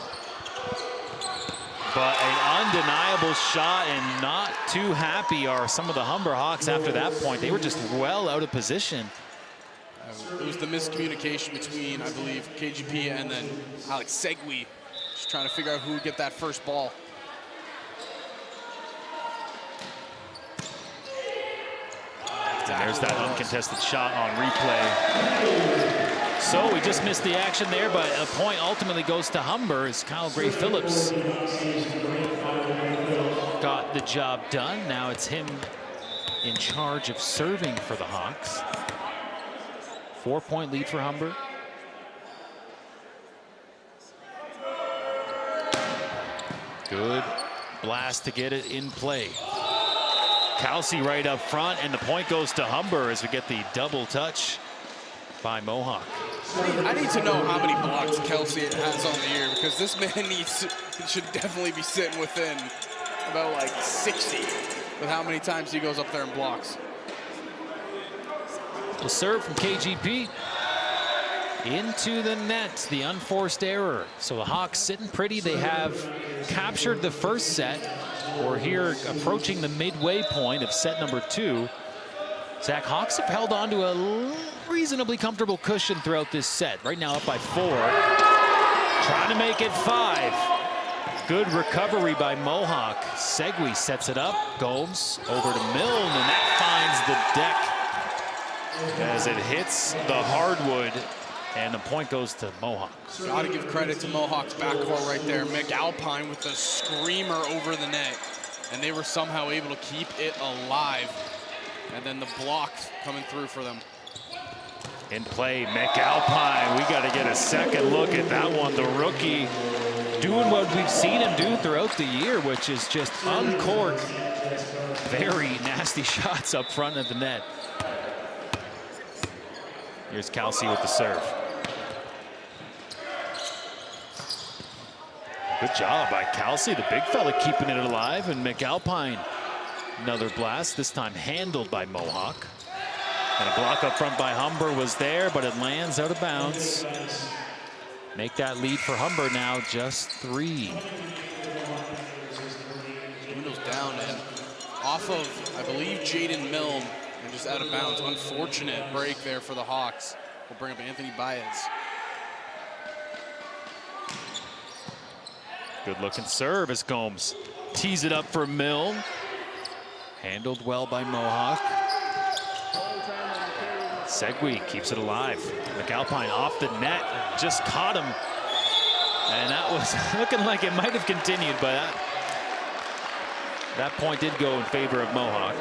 But an undeniable shot, and not too happy are some of the Humber Hawks after that point. They were just well out of position. It was the miscommunication between, I believe, KGP and then Alex Segui, just trying to figure out who would get that first ball. And there's that uncontested shot on replay. So we just missed the action there, but a point ultimately goes to Humber as Kyle Gray Phillips got the job done. Now it's him in charge of serving for the Hawks. 4-point lead for Humber. Good blast to get it in play. Kelsey right up front, and the point goes to Humber as we get the double touch by Mohawk. I need to know how many blocks Kelsey has on the year, because this man should definitely be sitting within about like 60 with how many times he goes up there and blocks. The serve from KGP into the net, the unforced error. So the Hawks sitting pretty. They have captured the first set. We're here approaching the midway point of set number 2. Zach, Hawks have held on to a reasonably comfortable cushion throughout this set. Right now up by 4. Trying to make it 5. Good recovery by Mohawk. Segui sets it up. Gomes over to Milne, and that finds the deck as it hits the hardwood. And the point goes to Mohawk. Got to give credit to Mohawk's backcourt right there. McAlpine with the screamer over the net. And they were somehow able to keep it alive. And then the blocks coming through for them. In play, McAlpine. We got to get a second look at that one. The rookie doing what we've seen him do throughout the year, which is just uncork very nasty shots up front of the net. Here's Kelsey with the serve. Good job by Kelsey, the big fella, keeping it alive. And McAlpine, another blast, this time handled by Mohawk. And a block up front by Humber was there, but it lands out of bounds. Make that lead for Humber now just 3. Windows down and off of, I believe, Jaden Milne, and just out of bounds. Unfortunate break there for the Hawks. We'll bring up Anthony Baez. Good looking serve as Gomes tees it up for Milne. Handled well by Mohawk. Segui keeps it alive. McAlpine off the net, just caught him. And that was looking like it might have continued, but that point did go in favor of Mohawk.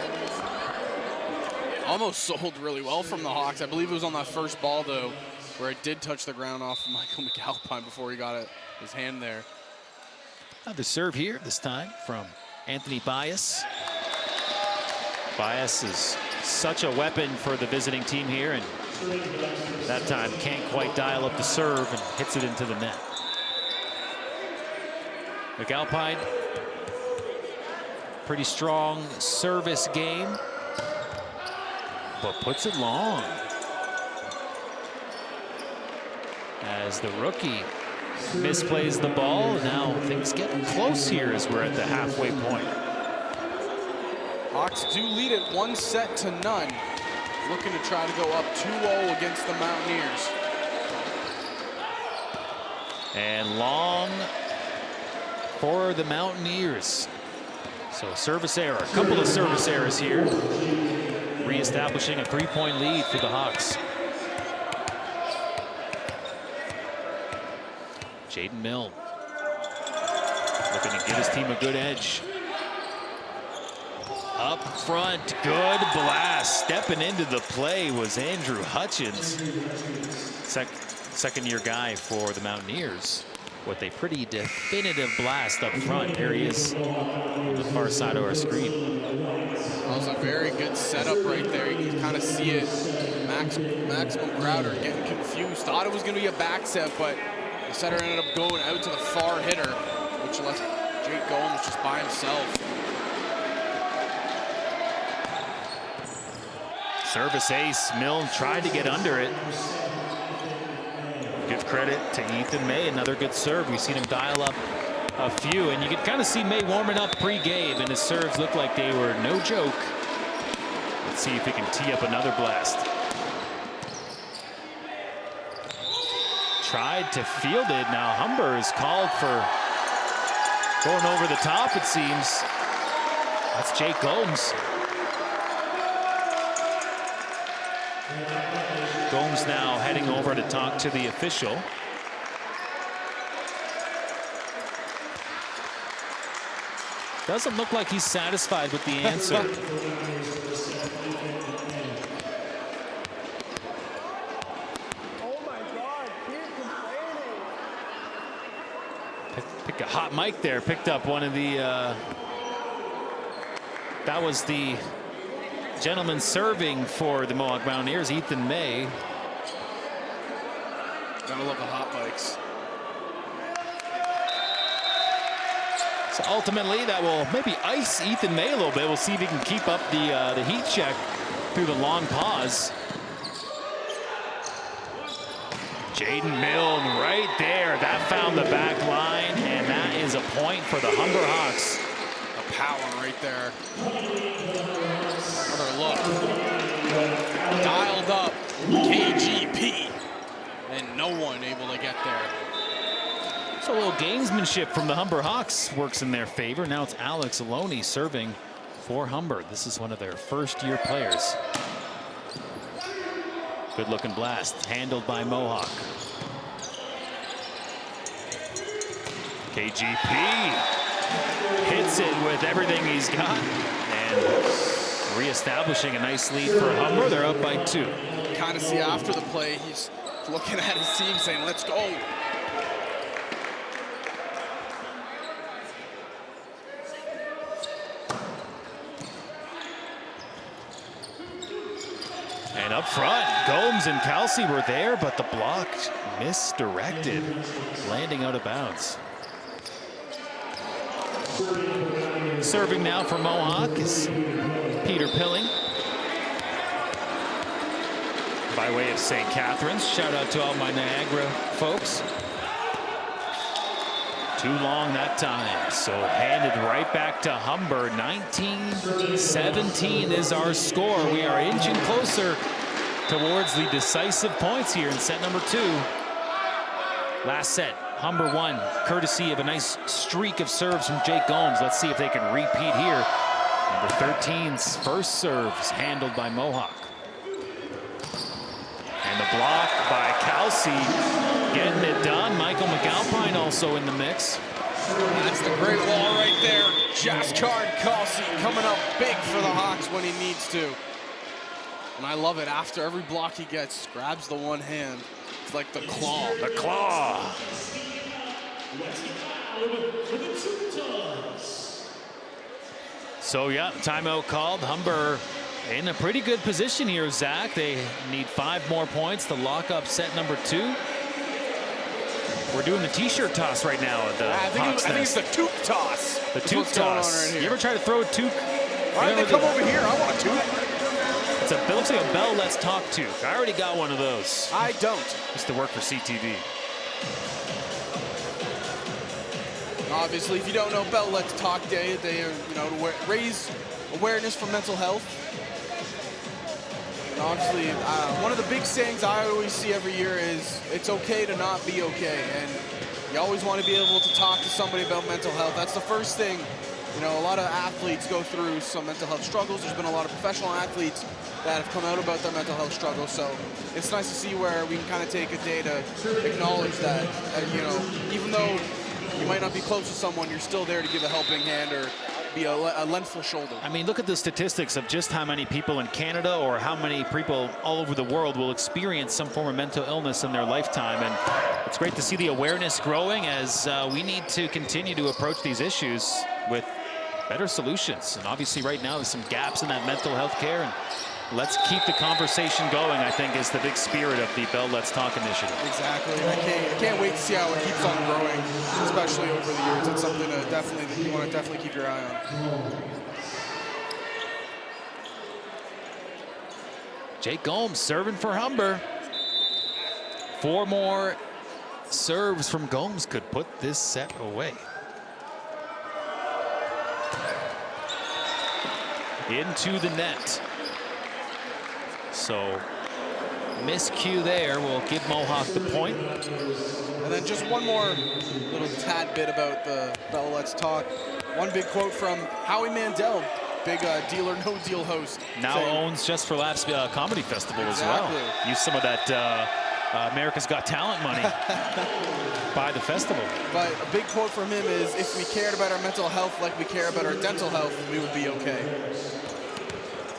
Almost sold really well from the Hawks. I believe it was on that first ball, though, where it did touch the ground off of Michael McAlpine before he got his hand there. The serve here this time from Anthony Baez. Baez is such a weapon for the visiting team here, and that time can't quite dial up the serve and hits it into the net. McAlpine, pretty strong service game, but puts it long as the rookie misplays the ball. Now things getting close here as we're at the halfway point. Hawks do lead it 1-0. Looking to try to go up 2-0 against the Mountaineers. And long for the Mountaineers. So service error, a couple of service errors here. Reestablishing a 3-point lead for the Hawks. Jaden Milne looking to give his team a good edge. Up front, good blast. Stepping into the play was Andrew Hutchins. Second-year guy for the Mountaineers with a pretty definitive blast up front. There he is on the far side of our screen. That was a very good setup right there. You can kind of see it. Maximum Crowder getting confused. Thought it was going to be a back set, but the setter ended up going out to the far hitter, which left Jake Gomes just by himself. Service ace. Milne tried to get under it. Give credit to Ethan May, another good serve. We've seen him dial up a few, and you can kind of see May warming up pre-game, and his serves look like they were no joke. Let's see if he can tee up another blast. tried to field it. Now Humber is called for going over the top, it seems. That's Jake Gomes. Gomes now heading over to talk to the official. Doesn't look like he's satisfied with the answer. Oh my God, keep complaining. Pick a hot mic there. Picked up one of the. That was the gentleman serving for the Mohawk Mountaineers, Ethan May. Gotta love the hot mics. So ultimately, that will maybe ice Ethan May a little bit. We'll see if he can keep up the heat check through the long pause. Jaden Milne right there. That found the back line, and that is a point for the Humber Hawks. The power right there. Another look. Dialed up KGP, and no one able to get there. So a little gamesmanship from the Humber Hawks works in their favor. Now it's Alex Aloni serving for Humber. This is one of their first-year players. Good-looking blast, handled by Mohawk. KGP hits it with everything he's got, and reestablishing a nice lead for Humber. They're up by 2. Kind of see after the play, he's looking at his team saying, let's go. And up front, Gomes and Kelsey were there, but the block misdirected, landing out of bounds. Serving now for Mohawk is Peter Pilling. By way of St. Catharines, shout out to all my Niagara folks. Too long that time, so handed right back to Humber. 19-17 is our score. We are inching closer towards the decisive points here in set number 2. Last set, Humber won, courtesy of a nice streak of serves from Jake Gomes. Let's see if they can repeat here. Number 13's first serves handled by Mohawk. And the block by Kelsey, getting it done. Michael McAlpine also in the mix. That's the great wall right there. Jaskard Kelsey coming up big for the Hawks when he needs to. And I love it. After every block he gets, grabs the one hand. It's like the claw. The claw. So yeah, timeout called. Humber in a pretty good position here, Zach. They need 5 more points to lock up set number 2. We're doing the t-shirt toss right now at the I think it's the toque toss. The toque toss. Right, you ever try to throw a toque? Why did they come over here? I want a toque. It looks like a Bell Let's Talk toque. I already got one of those. I don't. Used to work for CTV. Obviously, if you don't know, Bell Let's Talk Day, they are, to raise awareness for mental health. And obviously, one of the big sayings I always see every year is, it's okay to not be okay. And you always want to be able to talk to somebody about mental health. That's the first thing. A lot of athletes go through some mental health struggles. There's been a lot of professional athletes that have come out about their mental health struggles. So it's nice to see where we can kind of take a day to acknowledge that, even though you might not be close to someone, you're still there to give a helping hand or be a lengthful shoulder. I mean, look at the statistics of just how many people in Canada or how many people all over the world will experience some form of mental illness in their lifetime. And it's great to see the awareness growing as we need to continue to approach these issues with better solutions. And obviously right now there's some gaps in that mental health care. And let's keep the conversation going, I think, is the big spirit of the Bell Let's Talk initiative. Exactly. I can't wait to see how it keeps on growing, especially over the years. It's something that you want to definitely keep your eye on. Jake Gomes serving for Humber. 4 more serves from Gomes could put this set away. Into the net. So Miscue there will give Mohawk the point. And then just one more little tad bit about the Bella Let's Talk. One big quote from Howie Mandel, big Deal or No Deal host. Now saying, owns Just for Laughs Comedy Festival as well. Use some of that America's Got Talent money by the festival. But a big quote from him is, if we cared about our mental health like we care about our dental health, we would be okay.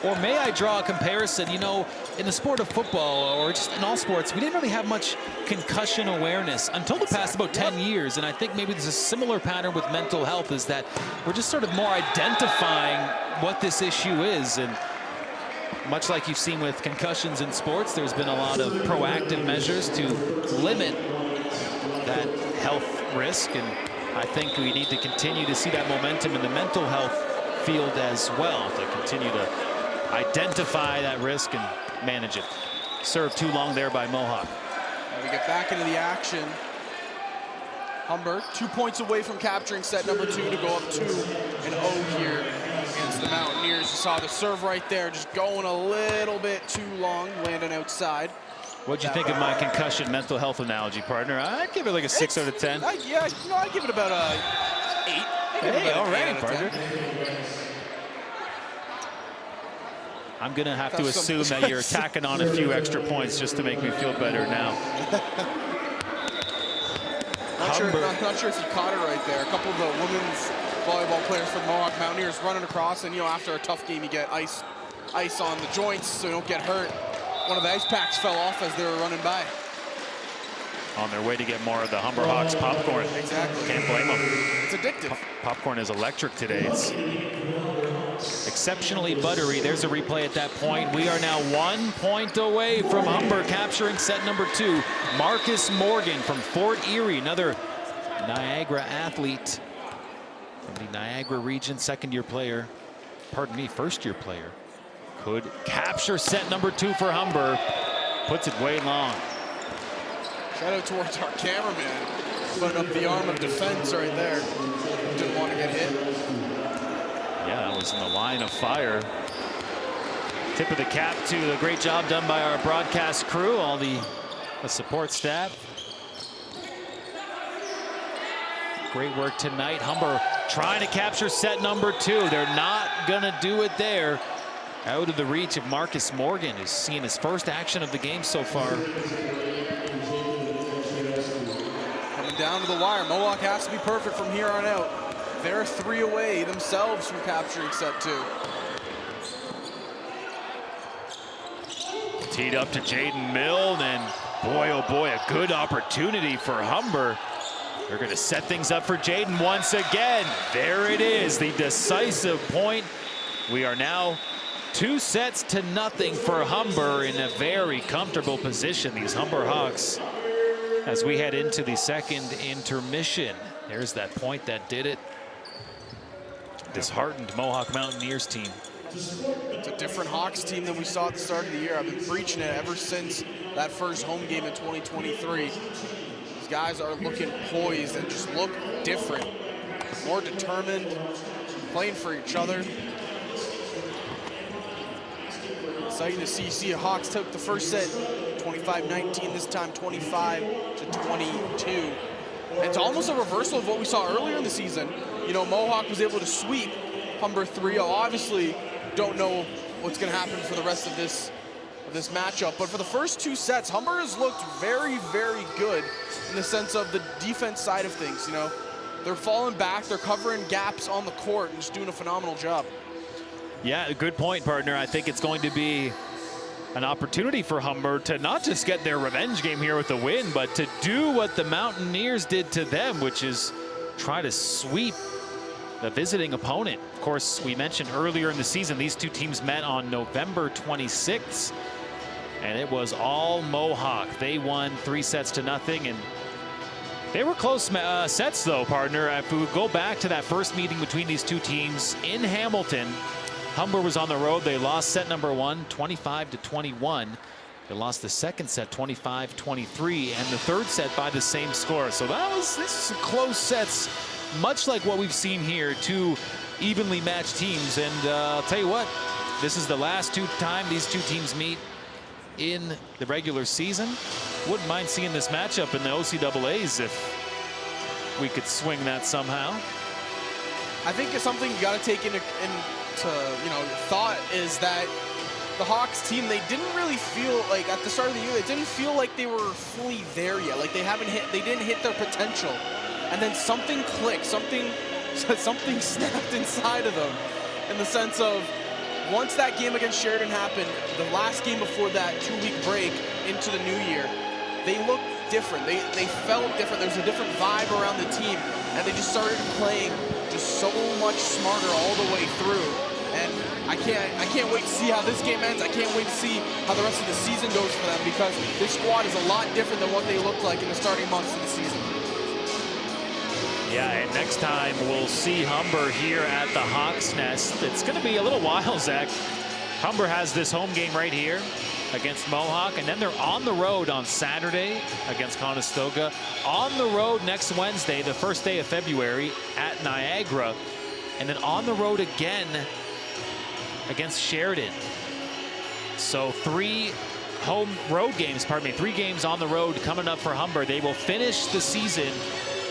Or may I draw a comparison? You know, in the sport of football, or just in all sports, we didn't really have much concussion awareness until the past about 10 years. And I think maybe there's a similar pattern with mental health, is that we're just sort of more identifying what this issue is. And much like you've seen with concussions in sports, there's been a lot of proactive measures to limit that health risk. And I think we need to continue to see that momentum in the mental health field as well, to continue to identify that risk and manage it. Served too long there by Mohawk. And we get back into the action. Humber 2 points away from capturing set number 2 to go up 2-0 here against the Mountaineers. You saw the serve right there, just going a little bit too long, landing outside. What'd you think of my concussion mental health analogy, partner? I'd give it like a 6 out of 10. Yeah, you know, I'd give it about a 8. Hey, all right, partner. I'm going to have to assume that you're tacking on a few extra points just to make me feel better now. Not sure if you caught it right there. A couple of the women's volleyball players for the Mohawk Mountaineers running across, and, you know, after a tough game, you get ice on the joints so you don't get hurt. One of the ice packs fell off as they were running by. On their way to get more of the Humber Hawks popcorn. Exactly. Can't blame them. It's addictive. Popcorn is electric today. It's exceptionally buttery. There's a replay at that point. We are now 1 point away from Humber capturing set number 2. Marcus Morgan from Fort Erie, another Niagara athlete from the Niagara region, second-year player. Pardon me, first-year player. Could capture set number 2 for Humber. Puts it way long. Shout out towards our cameraman, putting up the arm of defense right there. Didn't want to get hit. Yeah, that was in the line of fire. Tip of the cap to the great job done by our broadcast crew, all the support staff. Great work tonight. Humber trying to capture set number 2. They're not gonna do it there. Out of the reach of Marcus Morgan, who's seen his first action of the game so far. Coming down to the wire. Mohawk has to be perfect from here on out. They're 3 away themselves from capturing set 2. Teed up to Jaden Milne, and boy, oh boy, a good opportunity for Humber. They're going to set things up for Jaden once again. There it is, the decisive point. We are now 2-0 for Humber, in a very comfortable position, these Humber Hawks, as we head into the second intermission. There's that point that did it. Disheartened Mohawk Mountaineers team. It's a different Hawks team than we saw at the start of the year. I've been preaching it ever since that first home game in 2023. These guys are looking poised and just look different. More determined, playing for each other. Exciting to see Hawks took the first set 25-19, this time 25-22. It's almost a reversal of what we saw earlier in the season. You know, Mohawk was able to sweep Humber 3-0. Obviously, don't know what's going to happen for the rest of this matchup. But for the first 2 sets, Humber has looked very, very good in the sense of the defense side of things. You know, they're falling back, they're covering gaps on the court, and just doing a phenomenal job. Yeah, good point, partner. I think it's going to be an opportunity for Humber to not just get their revenge game here with the win, but to do what the Mountaineers did to them, which is try to sweep the visiting opponent. Of course, we mentioned earlier in the season, these two teams met on November 26th, and it was all Mohawk. They won 3-0, and they were close sets though, partner. If we would go back to that first meeting between these two teams in Hamilton, Humber was on the road. They lost set number 1, 25-21. They lost the second set, 25-23, and the third set by the same score. So this is some close sets, much like what we've seen here, 2 evenly matched teams. And I'll tell you what, this is the last time these two teams meet in the regular season. Wouldn't mind seeing this matchup in the OCAAs if we could swing that somehow. I think it's something you got to take into thought is that the Hawks team, they didn't really feel like at the start of the year, it didn't feel like they were fully there yet. Like they didn't hit their potential. And then something clicked, something snapped inside of them in the sense of once that game against Sheridan happened, the last game before that 2-week break into the new year, they looked different. They felt different. There was a different vibe around the team, and they just started playing just so much smarter all the way through. And I can't wait to see how this game ends. I can't wait to see how the rest of the season goes for them because this squad is a lot different than what they looked like in the starting months of the season. Yeah, and next time we'll see Humber here at the Hawks Nest. It's going to be a little while, Zach. Humber has this home game right here against Mohawk, and then they're on the road on Saturday against Conestoga. On the road next Wednesday, the first day of February, at Niagara, and then on the road again against Sheridan. So 3 games on the road coming up for Humber. They will finish the season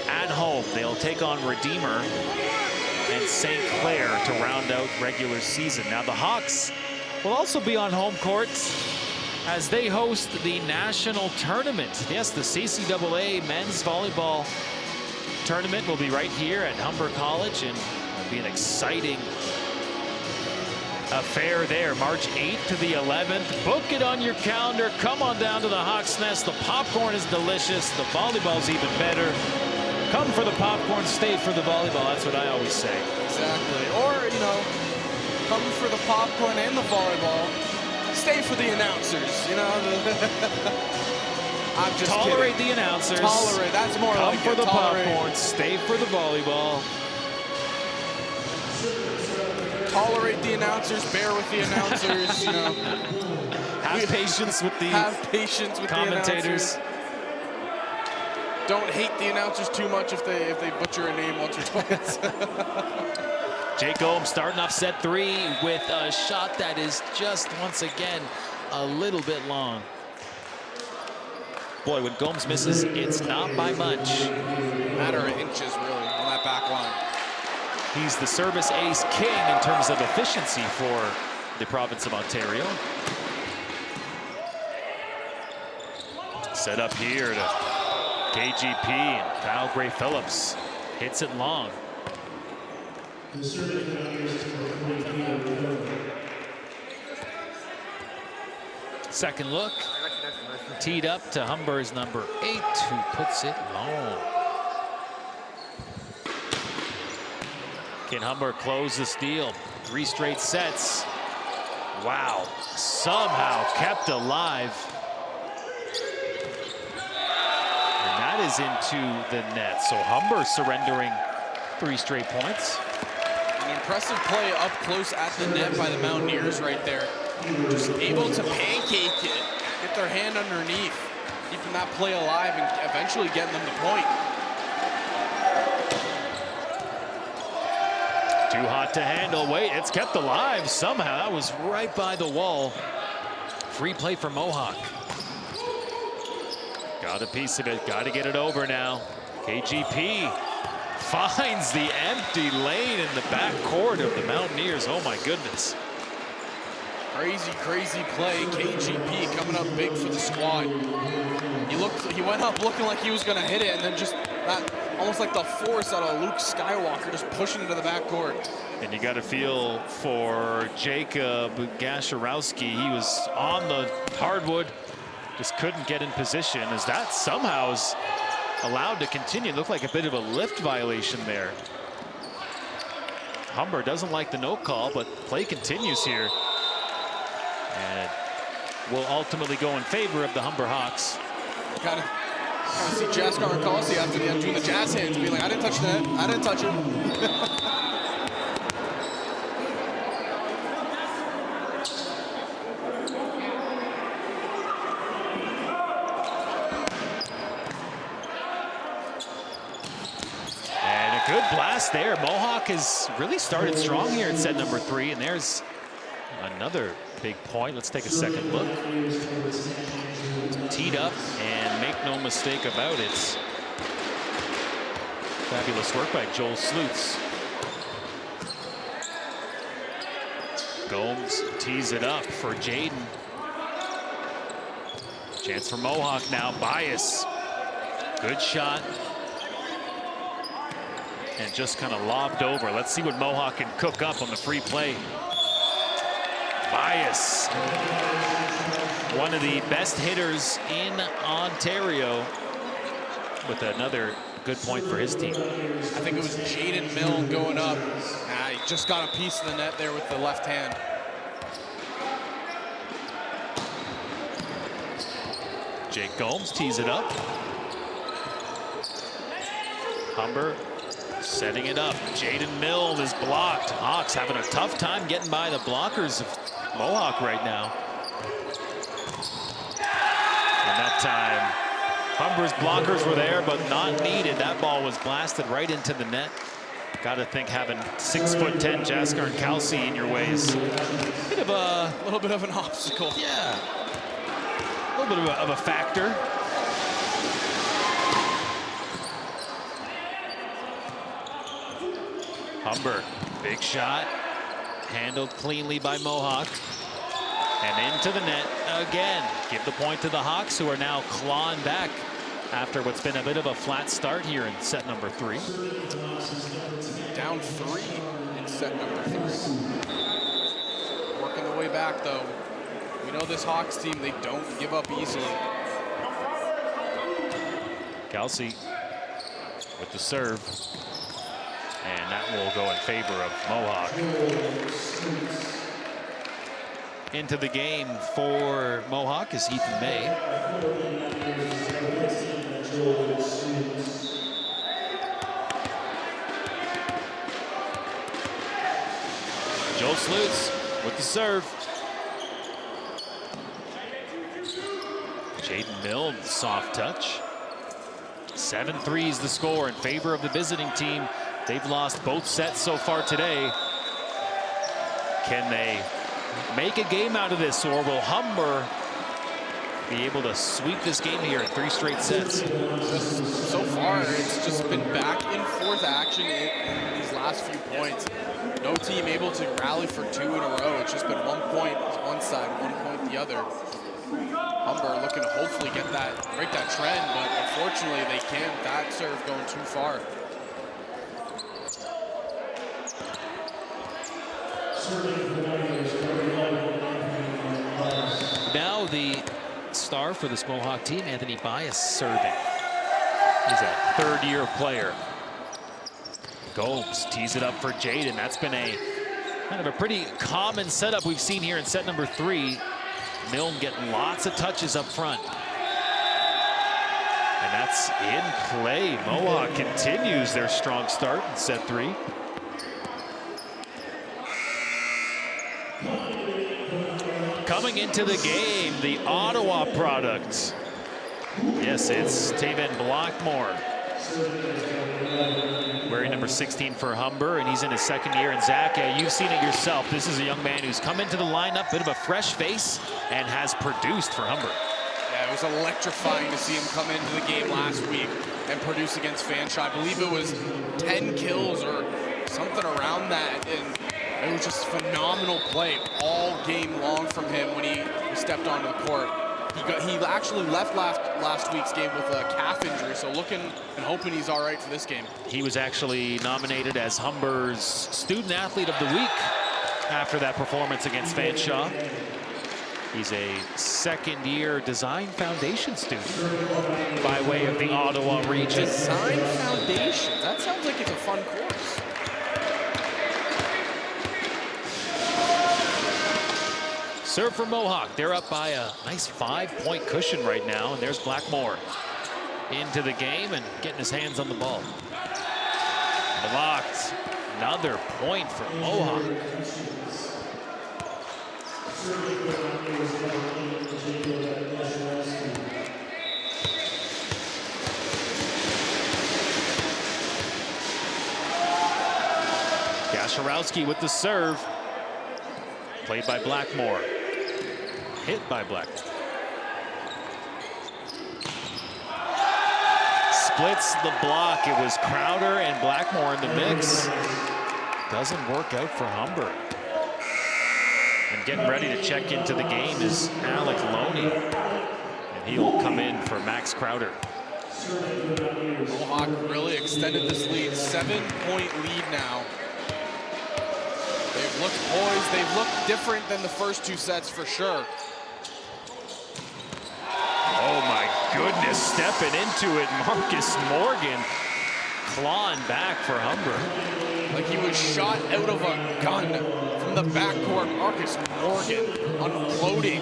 at home. They'll take on Redeemer and St. Clair to round out regular season. Now the Hawks will also be on home court as they host the national tournament. Yes, the CCAA men's volleyball tournament will be right here at Humber College, and it'll be an exciting affair there. March 8th to the 11th. Book it on your calendar. Come on down to the Hawks Nest. The popcorn is delicious. The volleyball's even better. Come for the popcorn, stay for the volleyball. That's what I always say. Exactly. Or, come for the popcorn and the volleyball. Stay for the announcers, I'm just Tolerate kidding. the announcers. Tolerate, that's more Come like for it. the Tolerate. popcorn, stay for the volleyball. Tolerate the announcers, bear with the announcers, Have patience with the commentators. The announcers. Don't hate the announcers too much if they butcher a name once or twice. Jake Gomes starting off set 3 with a shot that is just once again a little bit long. Boy, when Gomes misses, it's not by much. Matter of inches, really, on that back line. He's the service ace king in terms of efficiency for the province of Ontario. Set up here to KGP, and Kyle Gray-Phillips hits it long. Second look, teed up to Humber's number 8, who puts it long. Can Humber close the steal? 3 straight sets. Wow, somehow kept alive. And that is into the net. So Humber surrendering 3 straight points. An impressive play up close at the net by the Mountaineers right there. Just able to pancake it, get their hand underneath, keeping that play alive and eventually getting them the point. Too hot to handle. Wait, it's kept alive somehow. That was right by the wall. Free play for Mohawk. Got a piece of it. Got to get it over now. KGP finds the empty lane in the back court of the Mountaineers. Oh my goodness. Crazy, crazy play. KGP coming up big for the squad. He went up looking like he was going to hit it, and then just that, almost like the force out of Luke Skywalker, just pushing into the back court. And you got a feel for Jacob Gasharowski. He was on the hardwood, just couldn't get in position, as that somehow is allowed to continue. Looked like a bit of a lift violation there. Humber doesn't like the no call, but play continues here. And will ultimately go in favor of the Humber Hawks. Kind of see Jaskar and Colossi after the end doing the jazz hands, being like, I didn't touch that. I didn't touch it. And a good blast there. Mohawk has really started strong here at set number 3, and there's Another big point. Let's take a second look. Teed up, and make no mistake about it, fabulous work by Joel Slutz. Gomes tees it up for Jaden. Chance for Mohawk now. Bias. Good shot. And just kind of lobbed over. Let's see what Mohawk can cook up on the free play. Bias. One of the best hitters in Ontario with another good point for his team. I think it was Jaden Milne going up. He just got a piece of the net there with the left hand. Jake Gomes tees it up. Humber setting it up. Jaden Milne is blocked. Hawks having a tough time getting by the blockers of Mohawk right now. And that time, Humber's blockers were there, but not needed. That ball was blasted right into the net. Got to think having 6'10" Jaskar and Kelsey in your way is a little bit of an obstacle. Yeah, a little bit of a factor. Humber, big shot, handled cleanly by Mohawk. And into the net again. Give the point to the Hawks, who are now clawing back after what's been a bit of a flat start here in set number 3. Down 3 in set number 3. Working the way back, though. We know this Hawks team, they don't give up easily. Kelsey with the serve. And that will go in favor of Mohawk. Into the game for Mohawk is Ethan May. Joel Slutz with the serve. Jaden Milne, soft touch. 7-3 is the score in favor of the visiting team. They've lost both sets so far today. Can they make a game out of this, or will Humber be able to sweep this game here in 3 straight sets? So far, it's just been back and forth action in these last few points. No team able to rally for 2 in a row. It's just been 1 point one side, 1 point the other. Humber looking to hopefully break that trend, but unfortunately they can't. That serve going too far. Now the star for this Mohawk team, Anthony Bias, serving. He's a third-year player. Gomes tees it up for Jaden. That's been a kind of a pretty common setup we've seen here in set number 3. Milne getting lots of touches up front. And that's in play. Mohawk continues their strong start in set 3. Coming into the game, the Ottawa product. Yes, it's Taven Blackmore. Wearing number 16 for Humber, and he's in his 2nd year. And Zach, you've seen it yourself. This is a young man who's come into the lineup, bit of a fresh face, and has produced for Humber. Yeah, it was electrifying to see him come into the game last week and produce against Fanshawe. I believe it was 10 kills or something around that, and it was just phenomenal play all game long from him when he stepped onto the court. He actually left last week's game with a calf injury, so looking and hoping he's all right for this game. He was actually nominated as Humber's Student Athlete of the Week after that performance against Fanshawe. He's a 2nd-year Design Foundation student by way of the Ottawa region. Design Foundation, that sounds like it's a fun course. Serve for Mohawk. They're up by a nice 5-point cushion right now, and there's Blackmore into the game and getting his hands on the ball. Blocked. Another point for Mohawk. Gasharowski with the serve. Played by Blackmore. Hit by Blackmore. Splits the block. It was Crowder and Blackmore in the mix. Doesn't work out for Humber. And getting ready to check into the game is Alec Loney. And he'll come in for Max Crowder. Mohawk really extended this lead. 7-point lead now. They've looked poised. They've looked different than the first 2 sets for sure. Oh my goodness, stepping into it, Marcus Morgan clawing back for Humber. Like he was shot out of a gun from the backcourt. Marcus Morgan unloading.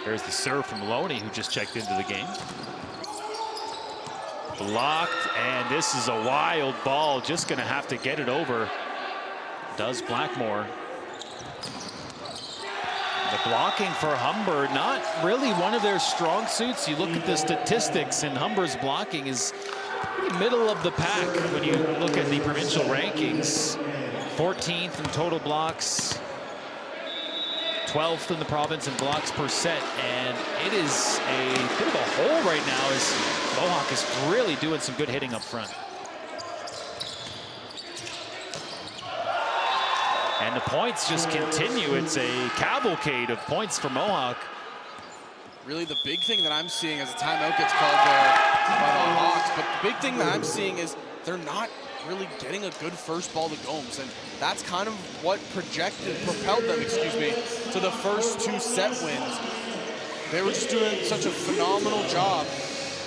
There's the serve from Loney, who just checked into the game. Blocked, and this is a wild ball. Just gonna have to get it over. Does Blackmore. The blocking for Humber, not really one of their strong suits. You look at the statistics, and Humber's blocking is middle of the pack when you look at the provincial rankings. 14th in total blocks, 12th in the province in blocks per set, and it is a bit of a hole right now as Mohawk is really doing some good hitting up front. And the points just continue. It's a cavalcade of points for Mohawk. Really the big thing that I'm seeing as a timeout gets called there by the Hawks, but the big thing that I'm seeing is they're not really getting a good first ball to Gomes, and that's kind of what propelled them, to the first 2 set wins. They were just doing such a phenomenal job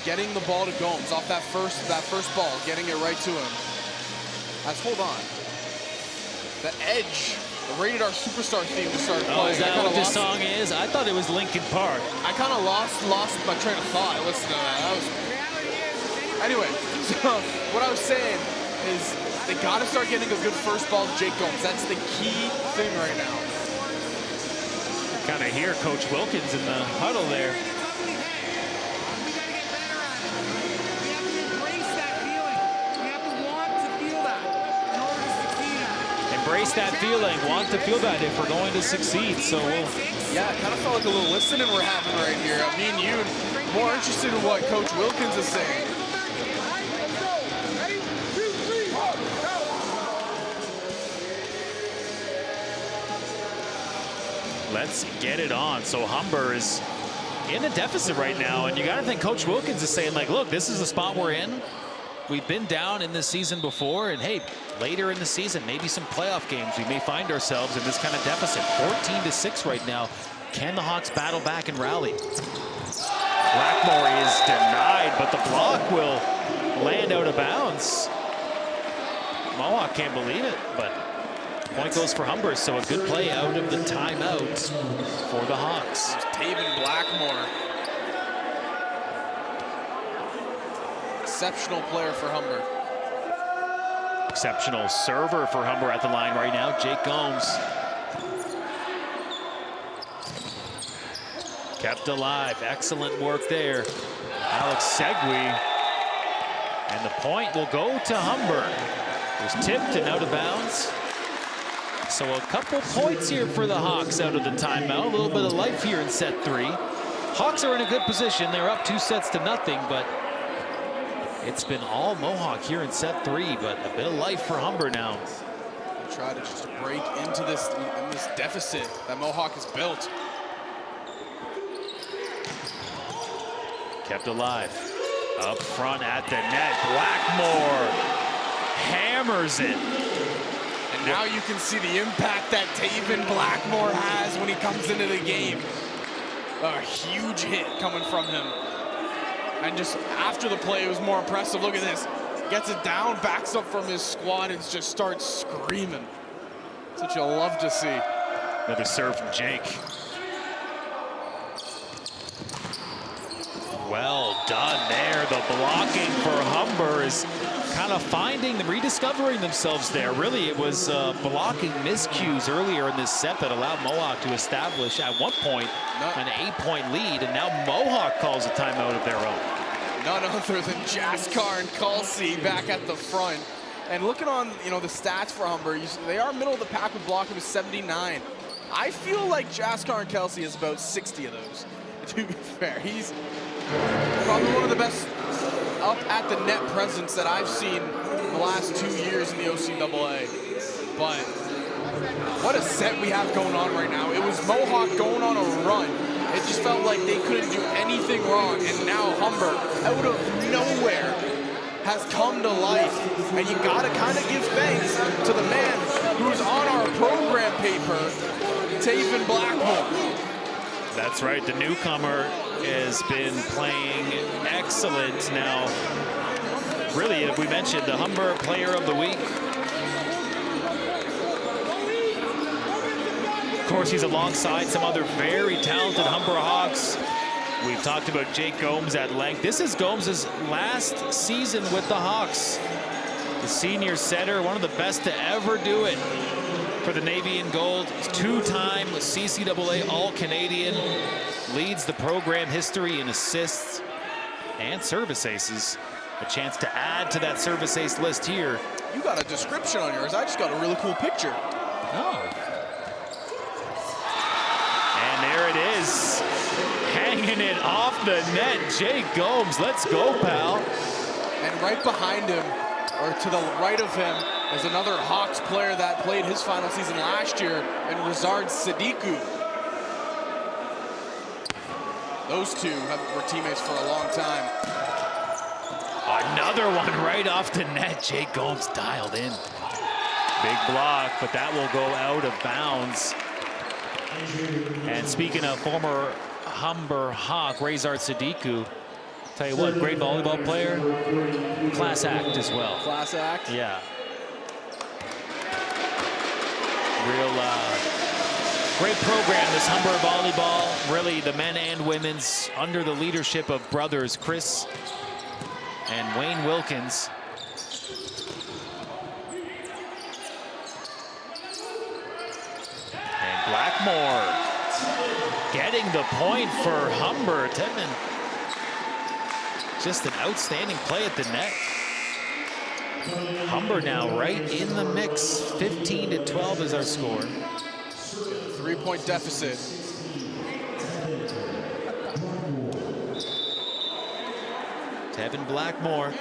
getting the ball to Gomes off that first ball, getting it right to him. Hold on. The Edge, the Rated R Superstar theme to start playing. Oh, is that what this song is? I thought it was Linkin Park. I kind of lost my train of thought. Listen to that. Anyway, so what I was saying is they got to start getting a good first ball to Jake Gomes. That's the key thing right now. Kind of hear Coach Wilkins in the huddle there. Embrace that feeling, want to feel that if we're going to succeed. So yeah, it kind of felt like a little listening we're having right here. Me and you, more interested in what Coach Wilkins is saying. Let's get it on. So Humber is in a deficit right now, and you got to think Coach Wilkins is saying, like, look, this is the spot we're in. We've been down in this season before, and hey, later in the season, maybe some playoff games, we may find ourselves in this kind of deficit. 14-6 right now. Can the Hawks battle back and rally? Blackmore is denied, but the block will land out of bounds. Mohawk can't believe it, but point goes for Humber, so a good play out of the timeout for the Hawks. Taven Blackmore. Exceptional player for Humber. Exceptional server for Humber at the line right now, Jake Gomes. Kept alive, excellent work there. Alex Segui, and the point will go to Humber. It was tipped and out of bounds. So a couple points here for the Hawks out of the timeout. A little bit of life here in set 3. Hawks are in a good position. They're up 2-0, but it's been all Mohawk here in set 3, but a bit of life for Humber now. They try to just break into this deficit that Mohawk has built. Kept alive. Up front at the net, Blackmore hammers it. And now you can see the impact that Taven Blackmore has when he comes into the game. A huge hit coming from him. And just after the play, it was more impressive. Look at this. Gets it down, backs up from his squad, and just starts screaming. That's what you'll love to see. Another serve from Jake. Well done there. The blocking for Humber is kind of rediscovering themselves there. Really, it was blocking miscues earlier in this set that allowed Mohawk to establish at one point an 8-point lead, and now Mohawk calls a timeout of their own. none other than Jaskar and Kelsey back at the front. And looking on, the stats for Humber, they are middle of the pack with blocking with 79. I feel like Jaskar and Kelsey has about 60 of those, to be fair. He's probably one of the best up at the net presence that I've seen in the last 2 years in the OCAA. But what a set we have going on right now. It was Mohawk going on a run. It just felt like they couldn't do anything wrong. And now Humber, out of nowhere, has come to life. And you gotta kind of give thanks to the man who's on our program paper, Taven Blackmore. That's right, the newcomer has been playing excellent now. Really, we mentioned the Humber Player of the Week. Of course, he's alongside some other very talented Humber Hawks. We've talked about Jake Gomes at length. This is Gomes' last season with the Hawks. The senior setter, one of the best to ever do it for the Navy and Gold. Two-time CCAA All-Canadian. Leads the program history in assists and service aces. A chance to add to that service ace list here. You got a description on yours. I just got a really cool picture. Oh. And there it is. Hanging it off the net. Jake Gomes, let's go, pal. And right behind him, or to the right of him, is another Hawks player that played his final season last year, and Rizard Sadiku. Those two were teammates for a long time. Another one right off the net. Jake Gomes dialed in. Big block, but that will go out of bounds. And speaking of former Humber Hawk, Rizard Sadiku, tell you what, great volleyball player, class act as well. Class act? Yeah. Real great program, this Humber volleyball. Really, the men and women's under the leadership of brothers Chris and Wayne Wilkins. And Blackmore getting the point for Humber. Tedman, just an outstanding play at the net. Humber now right in the mix. 15-12 is our score. 3-point deficit. Tevin Blackmore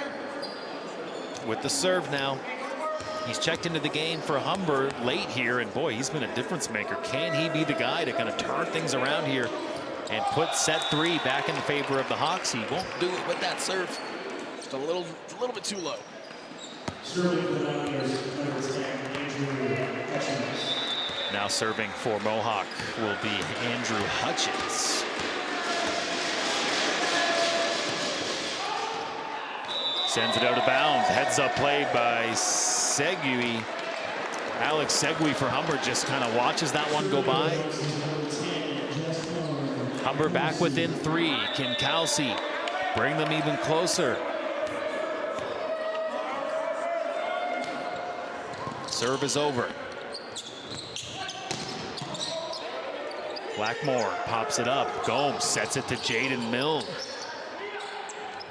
with the serve now. He's checked into the game for Humber late here, and boy, he's been a difference maker. Can he be the guy to kind of turn things around here and put set 3 back in favor of the Hawks? He won't do it with that serve. Just a little bit too low. Now serving for Mohawk will be Andrew Hutchins. Sends it out of bounds. Heads up play by Segui. Alex Segui for Humber just kind of watches that one go by. Humber back within 3. Can Kelsey bring them even closer? Serve is over. Blackmore pops it up. Gomes sets it to Jaden Milne.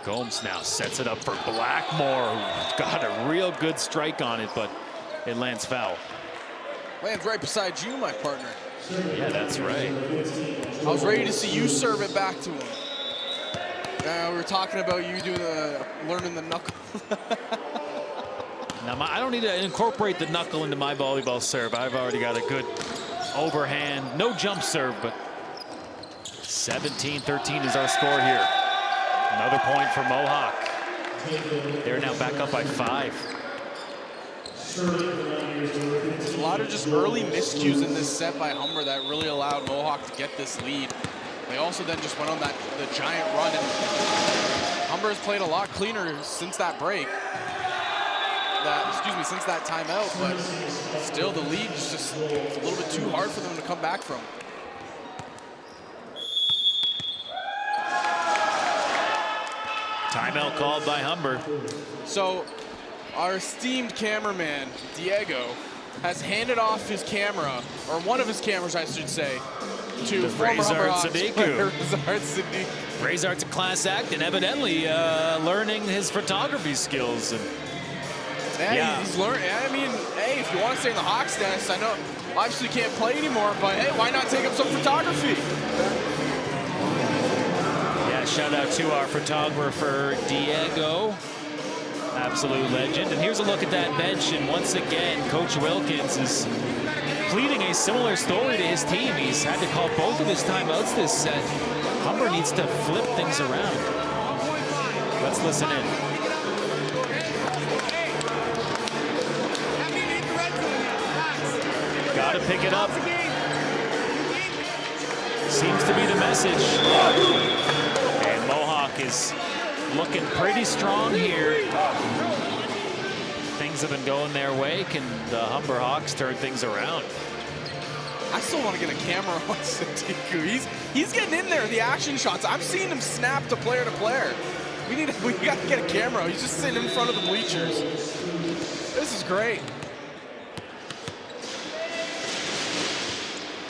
Gomes now sets it up for Blackmore. Got a real good strike on it, but it lands foul. Lands right beside you, my partner. Yeah, that's right. I was ready to see you serve it back to him. We were talking about you doing learning the knuckle. Now, I don't need to incorporate the knuckle into my volleyball serve. I've already got a good overhand, no jump serve, but 17-13 is our score here. Another point for Mohawk. They're now back up by 5. There's a lot of just early miscues in this set by Humber that really allowed Mohawk to get this lead. They also then just went on the giant run, and Humber has played a lot cleaner since that break. Since that timeout, but still the lead is just a little bit too hard for them to come back from. Timeout called by Humber. So our esteemed cameraman, Diego, has handed off his camera, or one of his cameras, I should say, to former Humber Hawks player Rizard Sadiku. Grazart's a class act and evidently learning his photography skills. And yeah, he's learning. I mean, hey, if you want to stay in the Hawks nest, I know obviously can't play anymore, but hey, why not take up some photography? Yeah, shout out to our photographer, Diego. Absolute legend. And here's a look at that bench, and once again, Coach Wilkins is pleading a similar story to his team. He's had to call both of his timeouts this set. Humber needs to flip things around. Let's listen in. Gotta pick it up. Seems to be the message. And Mohawk is looking pretty strong here. Things have been going their way. Can the Humber Hawks turn things around? I still want to get a camera on Sadiku. He's getting in there, the action shots. I'm seeing him snap to player. We got to get a camera. He's just sitting in front of the bleachers. This is great.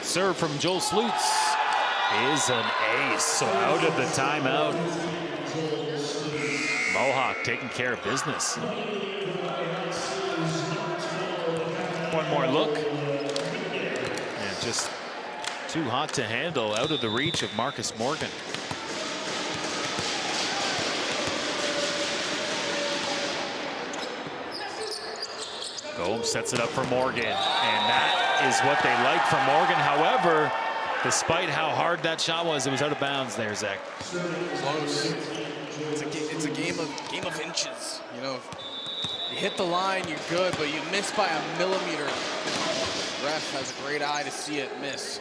Serve from Joel Slutz is an ace. So out of the timeout, Mohawk taking care of business. One more look. And just too hot to handle, out of the reach of Marcus Morgan. Gomes sets it up for Morgan, and that is what they like from Morgan. However, despite how hard that shot was, it was out of bounds there, Zach. Close. It's a game of inches. You know, you hit the line, you're good, but you miss by a millimeter. Ref has a great eye to see it miss.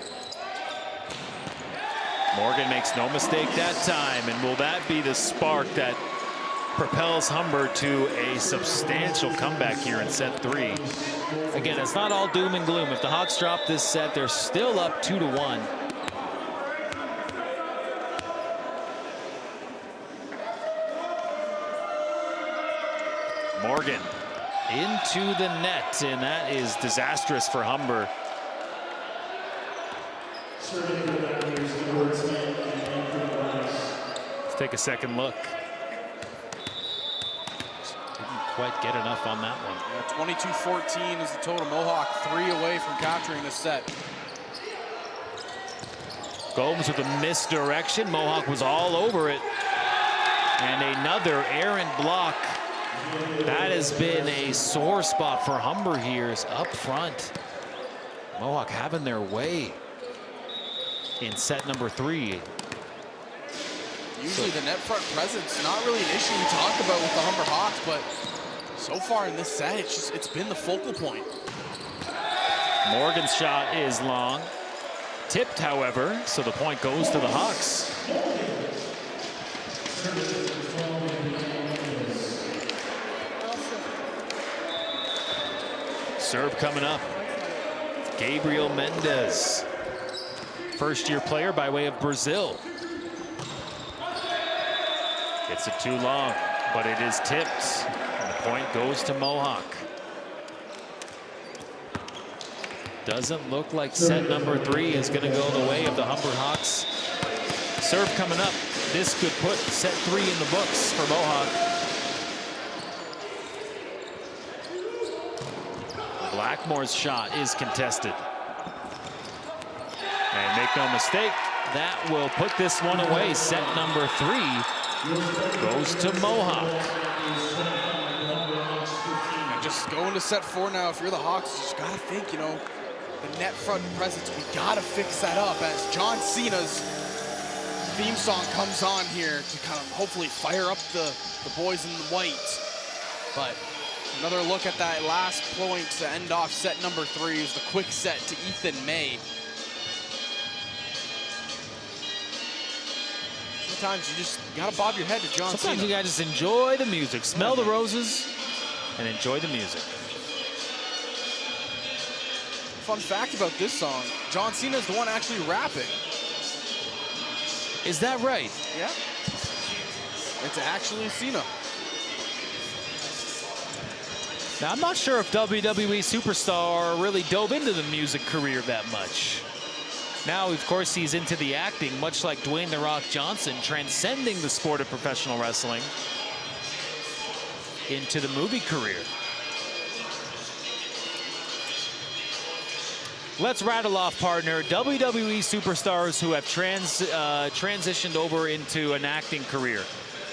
Morgan makes no mistake that time, and will that be the spark that propels Humber to a substantial comeback here in set 3? Again, it's not all doom and gloom. If the Hawks drop this set, they're still up 2-1. Morgan into the net, and that is disastrous for Humber. Let's take a second look. Didn't quite get enough on that one. Yeah, 22-14 is the total. Mohawk 3 away from capturing this set. Gomes with a misdirection. Mohawk was all over it. And another errant block. That has been a sore spot for Humber here, is up front. Mohawk having their way in set number 3. Usually the net front presence, not really an issue we talk about with the Humber Hawks, but so far in this set, it's been the focal point. Morgan's shot is long. Tipped, however, so the point goes to the Hawks. Serve coming up. Gabriel Mendez. First-year player by way of Brazil. It's it too long, but it is tipped. And the point goes to Mohawk. Doesn't look like set number 3 is going to go the way of the Humber Hawks. Serve coming up. This could put set 3 in the books for Mohawk. Blackmore's shot is contested. And make no mistake, that will put this one away. Set number 3 goes to Mohawk. And just going to set 4 now. If you're the Hawks, you just gotta think, you know, the net front presence, we gotta fix that up as John Cena's theme song comes on here to kind of hopefully fire up the boys in the white. But another look at that last point to end off set number 3 is the quick set to Ethan May. Sometimes you just gotta bob your head to John Cena. Sometimes you gotta just enjoy the music, smell the roses, and enjoy the music. Fun fact about this song, John Cena is the one actually rapping. Is that right? Yeah. It's actually Cena. Now, I'm not sure if WWE Superstar really dove into the music career that much. Now, of course, he's into the acting, much like Dwayne "The Rock" Johnson, transcending the sport of professional wrestling into the movie career. Let's rattle off, partner, WWE superstars who have transitioned over into an acting career.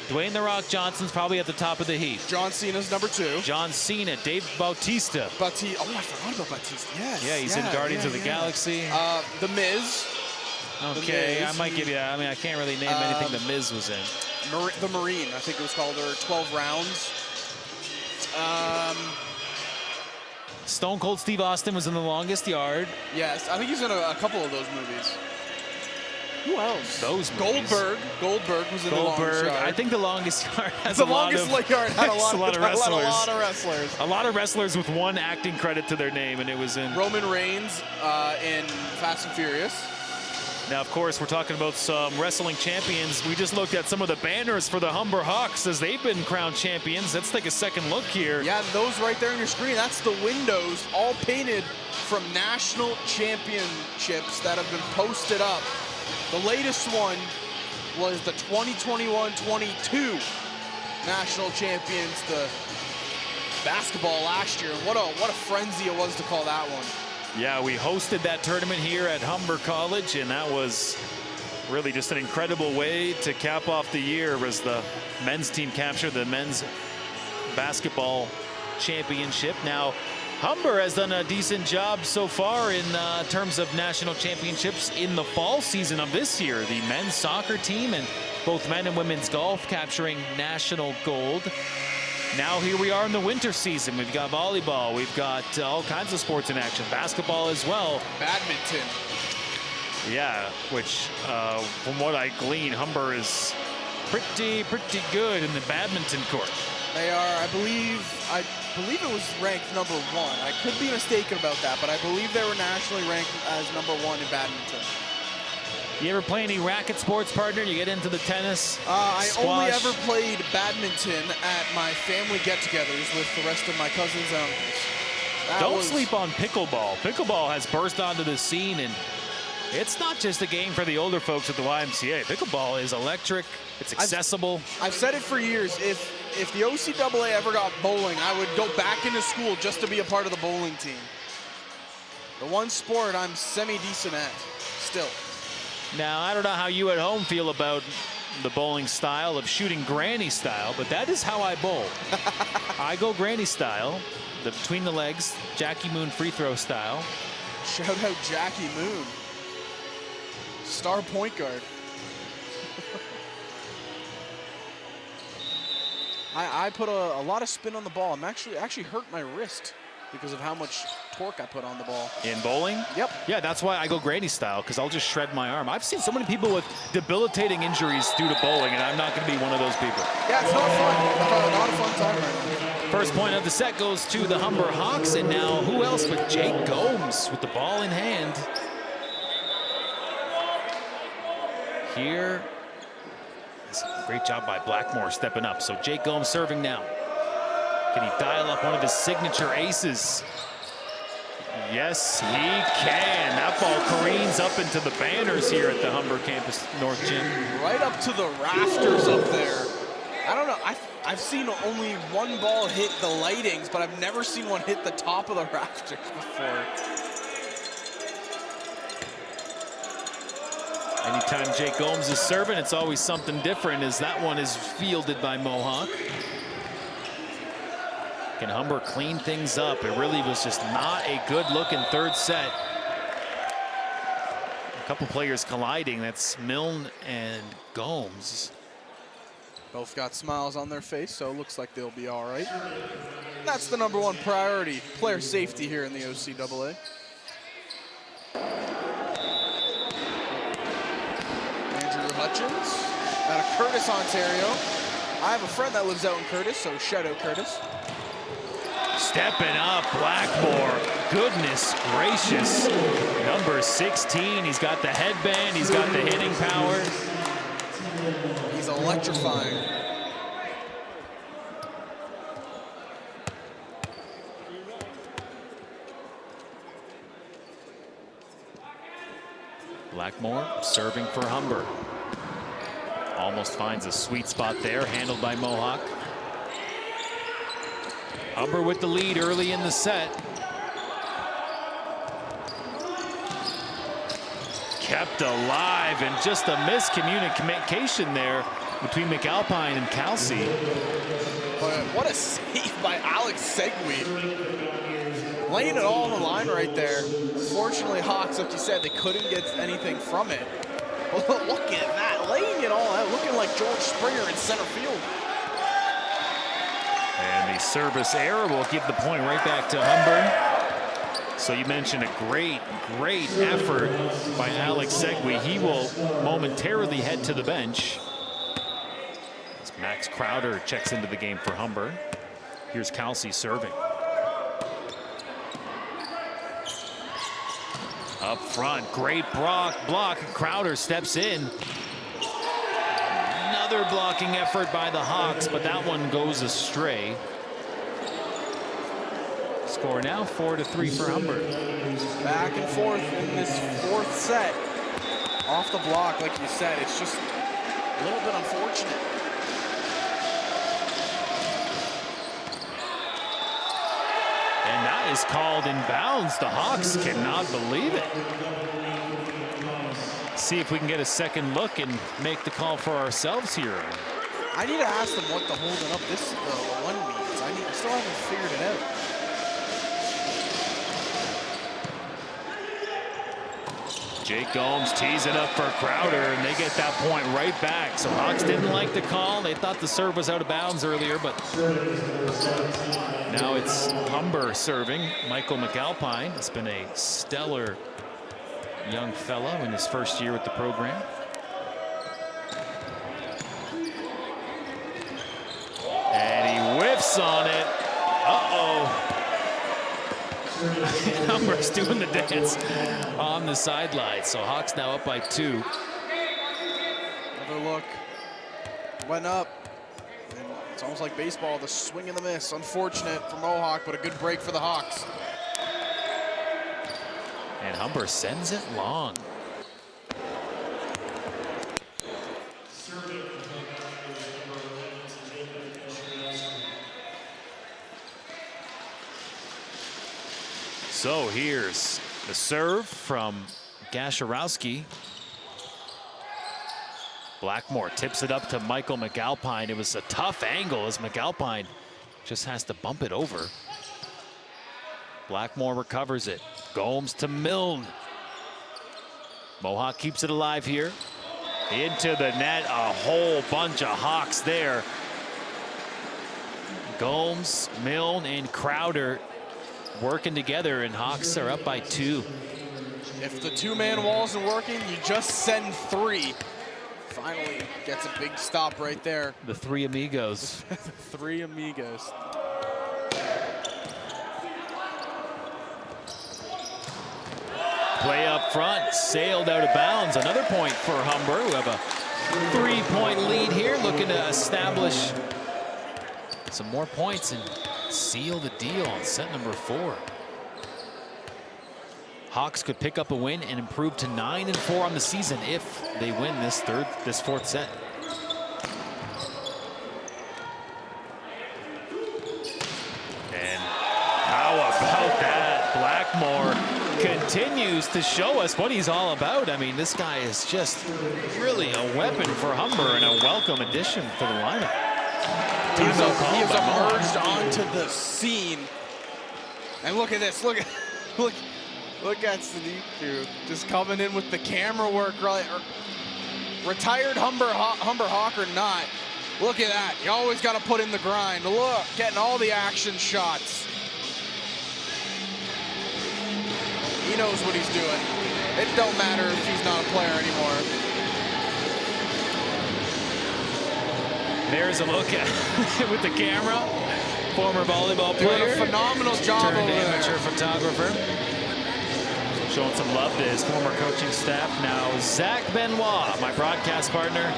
Dwayne "The Rock" Johnson's probably at the top of the heap. John Cena's number 2. John Cena, Dave Bautista. Oh, I forgot about Bautista. Yes. Yeah, he's in Guardians of the Galaxy. The Miz. Okay, The Miz, I might give you that. I mean, I can't really name anything The Miz was in. The Marine, I think it was called, or 12 Rounds. Stone Cold Steve Austin was in The Longest Yard. Yes, I think he's in a couple of those movies. Who else? Those movies. Goldberg was in The Longest Yard. I think The Longest Yard has The Longest Yard had a lot of wrestlers. A lot of wrestlers with one acting credit to their name, and it was in Roman Reigns in Fast and Furious. Now, of course, we're talking about some wrestling champions. We just looked at some of the banners for the Humber Hawks as they've been crowned champions. Let's take a second look here. Yeah, those right there on your screen, that's the windows all painted from national championships that have been posted up. The latest one was the 2021-22 national champions, the basketball last year. What a frenzy it was to call that one. Yeah, we hosted that tournament here at Humber College, and that was really just an incredible way to cap off the year as the men's team captured the men's basketball championship. Now, Humber has done a decent job so far in terms of national championships in the fall season of this year. The men's soccer team and both men and women's golf capturing national gold. Now here we are in the winter season. We've got volleyball. We've got all kinds of sports in action. Basketball as well. Badminton. Yeah, which from what I glean, Humber is pretty good in the badminton court. They are, I believe it was ranked number 1. I could be mistaken about that, but I believe they were nationally ranked as number 1 in badminton. You ever play any racket sports, partner? You get into the tennis, I squash? only ever played badminton at my family get-togethers with the rest of my cousins and uncles. Don't sleep on pickleball. Pickleball has burst onto the scene, and it's not just a game for the older folks at the YMCA. Pickleball is electric. It's accessible. I've said it for years. If the OCAA ever got bowling, I would go back into school just to be a part of the bowling team. The one sport I'm semi-decent at, still. Now, I don't know how you at home feel about the bowling style of shooting granny style, but that is how I bowl. I go granny style, the between the legs, Jackie Moon free throw style. Shout out Jackie Moon. Star point guard. I put a lot of spin on the ball. I'm actually hurt my wrist because of how much torque I put on the ball. In bowling? Yep. Yeah, that's why I go granny style, because I'll just shred my arm. I've seen so many people with debilitating injuries due to bowling, and I'm not going to be one of those people. Yeah, it's not fun. Not a fun time right now. First point of the set goes to the Humber Hawks, and now who else but Jake Gomes with the ball in hand. Here, great job by Blackmore stepping up. So Jake Gomes serving now. Can he dial up one of his signature aces? Yes, he can. That ball careens up into the banners here at the Humber Campus North Gym. Right up to the rafters up there. I don't know. I've seen only one ball hit the lightings, but I've never seen one hit the top of the rafters before. Anytime Jake Gomes is serving, it's always something different, as that one is fielded by Mohawk. Can Humber clean things up? It really was just not a good-looking third set. A couple players colliding. That's Milne and Gomes. Both got smiles on their face, so it looks like they'll be all right. That's the #1 priority, player safety here in the OCAA. Andrew Hutchins out of Curtis, Ontario. I have a friend that lives out in Curtis, so shout out Curtis. Stepping up, Blackmore. Goodness gracious. Number 16. He's got the headband. He's got the hitting power. He's electrifying. Blackmore serving for Humber. Almost finds a sweet spot there, handled by Mohawk. Humber with the lead early in the set. Kept alive, and just a miscommunication there between McAlpine and Kelsey. But what a save by Alex Segui. Laying it all on the line right there. Unfortunately, Hawks, like you said, they couldn't get anything from it. But look at that, laying it all out, looking like George Springer in center field. And the service error will give the point right back to Humber. So you mentioned a great effort by Alex Segui. He will momentarily head to the bench. As Max Crowder checks into the game for Humber. Here's Kelsey serving. Up front, great block. Crowder steps in. Another blocking effort by the Hawks, but that one goes astray. Score now 4-3 for Humber. Back and forth in this fourth set. Off the block, like you said, it's just a little bit unfortunate. And that is called in bounds. The Hawks cannot believe it. See if we can get a second look and make the call for ourselves here. I need to ask them what the holding up this one means. I still haven't figured it out. Jake Gomes tees it up for Crowder, and they get that point right back. So Hawks didn't like the call. They thought the serve was out of bounds earlier, but now it's Humber serving. Michael McAlpine has been a stellar young fellow in his first year with the program. And he whiffs on it. Uh-oh. Humber's doing the dance on the sideline. So Hawks now up by 2. Another look. Went up. And it's almost like baseball, the swing and the miss. Unfortunate for Mohawk, but a good break for the Hawks. And Humber sends it long. So here's the serve from Gasharowski. Blackmore tips it up to Michael McAlpine. It was a tough angle as McAlpine just has to bump it over. Blackmore recovers it. Gomes to Milne. Mohawk keeps it alive here. Into the net, a whole bunch of Hawks there. Gomes, Milne, and Crowder working together, and Hawks are up by 2. If the two-man wall isn't working, you just send 3. Finally gets a big stop right there. The 3 amigos. The 3 amigos. Play up front, sailed out of bounds. Another point for Humber, who have a 3-point lead here, looking to establish some more points and seal the deal on set number 4. Hawks could pick up a win and improve to 9-4 on the season if they win this fourth set. And how about that? Blackmore continues to show us what he's all about. I mean, this guy is just really a weapon for Humber and a welcome addition for the lineup. He has emerged onto the scene. And look at this. Look at Sadiq just coming in with the camera work. Right, retired Humber Hawk or not. Look at that. You always got to put in the grind. Look, getting all the action shots. He knows what he's doing. It don't matter if he's not a player anymore. There's a look at with the camera. Former volleyball player. Doing a phenomenal job over there. Amateur photographer. Showing some love to his former coaching staff. Now, Zach Benoit, my broadcast partner.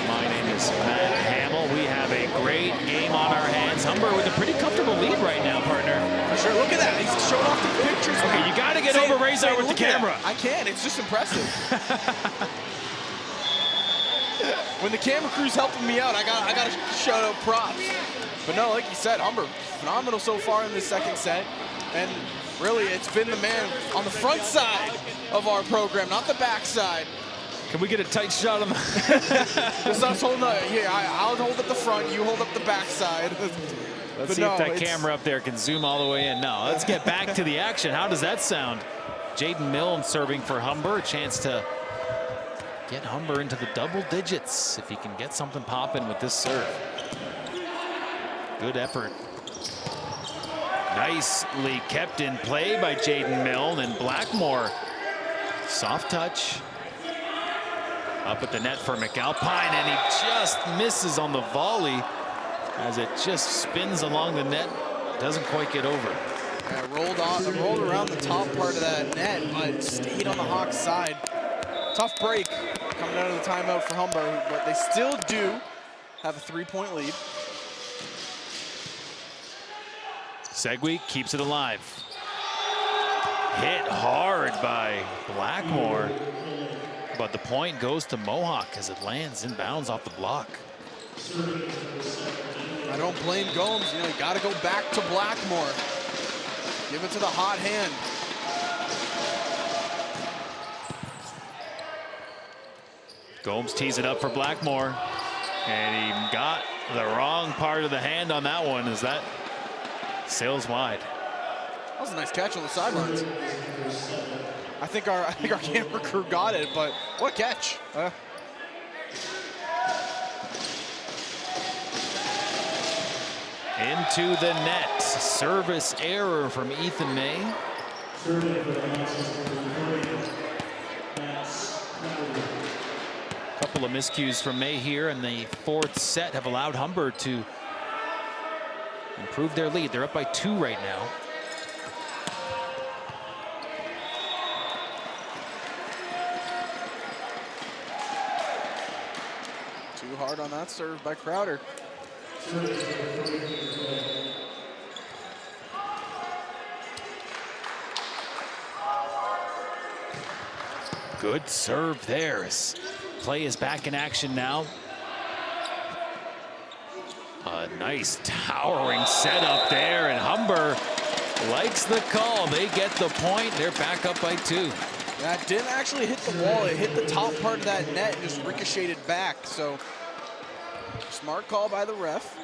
My name is Matt Hamill. We have a great game on our hands. Humber with a pretty comfortable lead right now, partner. For sure. Look at that. He's showing off the pictures. Okay, you got to get over Razor with the camera. I can't. It's just impressive. When the camera crew's helping me out, I got to shout out props. But no, like you said, Humber, phenomenal so far in the second set. And really, it's been the man on the front side of our program, not the back side. Can we get a tight shot on the... Just us holding up. Here, I'll hold up the front, you hold up the back side. Let's see if that camera up there can zoom all the way in. No, let's get back to the action. How does that sound? Jaden Milne serving for Humber. A chance to get Humber into the double digits if he can get something popping with this serve. Good effort. Nicely kept in play by Jaden Milne, and Blackmore. Soft touch. Up at the net for McAlpine, and he just misses on the volley as it just spins along the net. Doesn't quite get over. Yeah, rolled around the top part of that net, but stayed on the Hawks side. Tough break coming out of the timeout for Humber, but they still do have a 3-point lead. Segui keeps it alive. Hit hard by Blackmore, but the point goes to Mohawk as it lands inbounds off the block. I don't blame Gomes. You got to go back to Blackmore. Give it to the hot hand. Gomes tees it up for Blackmore, and he got the wrong part of the hand on that one as that sails wide. That was a nice catch on the sidelines. I think our camera crew got it, but what a catch. Into the net. Service error from Ethan May. Couple of miscues from May here in the fourth set have allowed Humber to improve their lead. They're up by 2 right now. Too hard on that serve by Crowder. Good serve there. Play is back in action now. A nice towering setup there, and Humber likes the call. They get the point. They're back up by 2. That didn't actually hit the wall. It hit the top part of that net and just ricocheted back. So smart call by the ref.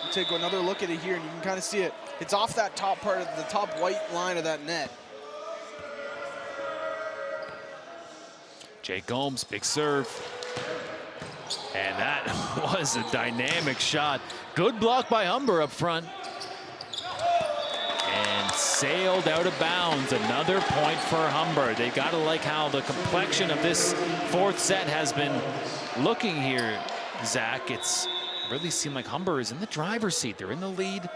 You take another look at it here, and you can kind of see it. It's off that top part of the top white line of that net. Jake Gomes, big serve. And that was a dynamic shot. Good block by Humber up front. And sailed out of bounds. Another point for Humber. They got to like how the complexion of this fourth set has been looking here, Zach. It's really seemed like Humber is in the driver's seat. They're in the lead.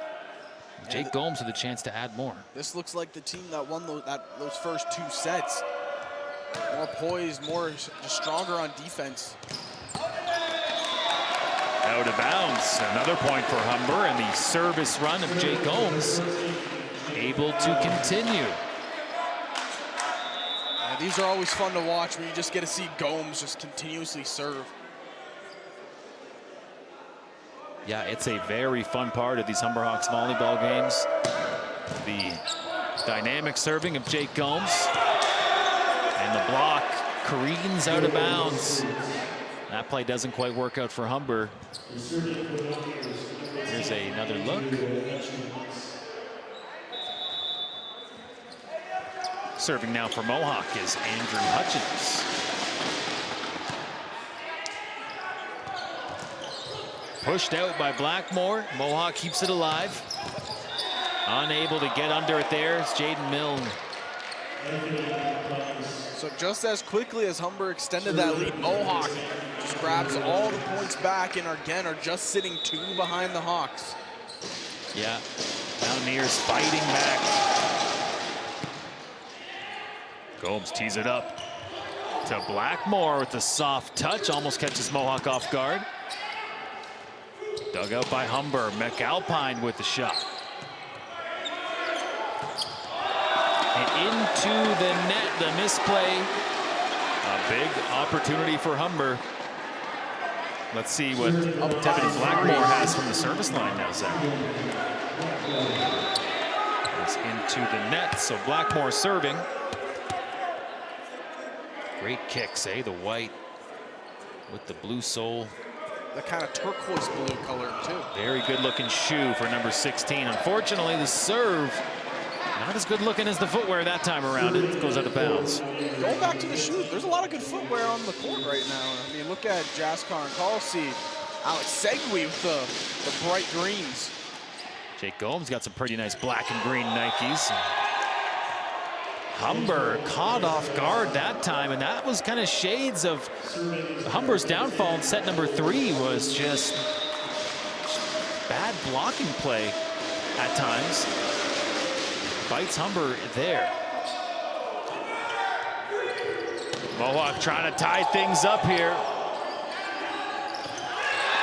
Jake Gomes with a chance to add more. This looks like the team that won those first 2 sets. More poised, just stronger on defense. Out of bounds. Another point for Humber, and the service run of Jake Gomes able to continue. These are always fun to watch when you just get to see Gomes just continuously serve. Yeah, it's a very fun part of these Humber Hawks volleyball games. The dynamic serving of Jake Gomes. And the block careens out of bounds. That play doesn't quite work out for Humber. Here's another look. Serving now for Mohawk is Andrew Hutchins. Pushed out by Blackmore. Mohawk keeps it alive. Unable to get under it there. It's Jaden Milne. So just as quickly as Humber extended that lead, Mohawk just grabs all the points back and again are just sitting 2 behind the Hawks. Yeah, Mountaineers fighting back. Gomes tees it up to Blackmore with a soft touch, almost catches Mohawk off guard. Dug out by Humber. McAlpine with the shot. into the net. The misplay. A big opportunity for Humber. Let's see what Devin Blackmore has from the service line now, Zach. It's into the net, so Blackmore serving. Great kicks, eh? The white with the blue sole. The kind of turquoise blue color, too. Very good looking shoe for number 16. Unfortunately, the serve, not as good looking as the footwear that time around. It goes out of bounds. Going back to the shoes, there's a lot of good footwear on the court right now. I mean, look at Jaskar and Kalsi, Alex Segui with the bright greens. Jake Gomes got some pretty nice black and green Nikes. Humber caught off guard that time, and that was kind of shades of Humber's downfall in set number 3. Was just bad blocking play at times. Bites Humber there. Mohawk trying to tie things up here.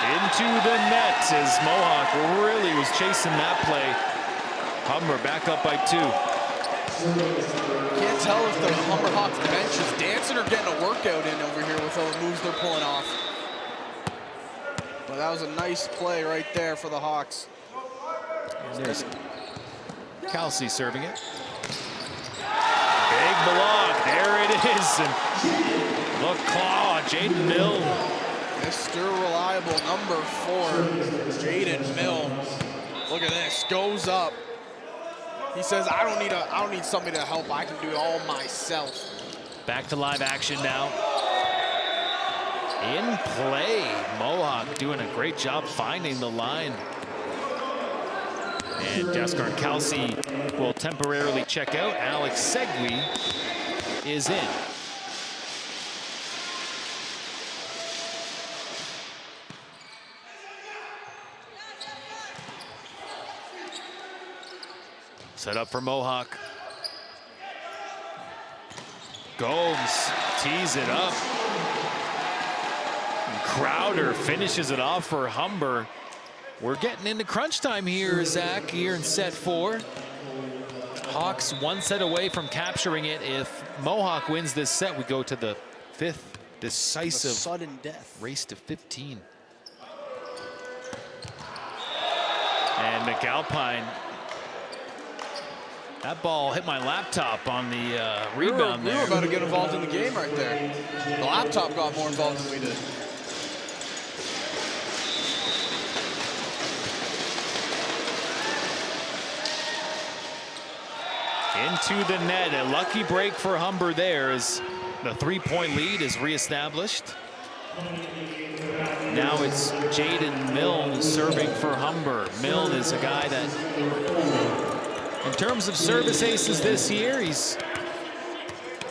Into the net as Mohawk really was chasing that play. Humber back up by 2. Can't tell if the Humber Hawks bench is dancing or getting a workout in over here with all the moves they're pulling off. But that was a nice play right there for the Hawks. And there's Kalsi serving it. Big block, there it is. And look, claw, Jaden Milne. Mr. Reliable, number 4, Jaden Milne. Look at this, goes up. He says, I don't need somebody to help. I can do it all myself. Back to live action now. In play, Mohawk doing a great job finding the line. And Jaskar and Kalsi will temporarily check out. Alex Segui is in. Set up for Mohawk. Gomes tees it up. And Crowder finishes it off for Humber. We're getting into crunch time here, Zach, here in set 4. Hawks 1 set away from capturing it. If Mohawk wins this set, we go to the 5th decisive sudden death race to 15. And McAlpine. That ball hit my laptop on the rebound there. We were about to get involved in the game right there. The laptop got more involved than we did. Into the net, a lucky break for Humber there as the 3-point lead is reestablished. Now it's Jaden Milne serving for Humber. Milne is a guy that, in terms of service aces this year, he's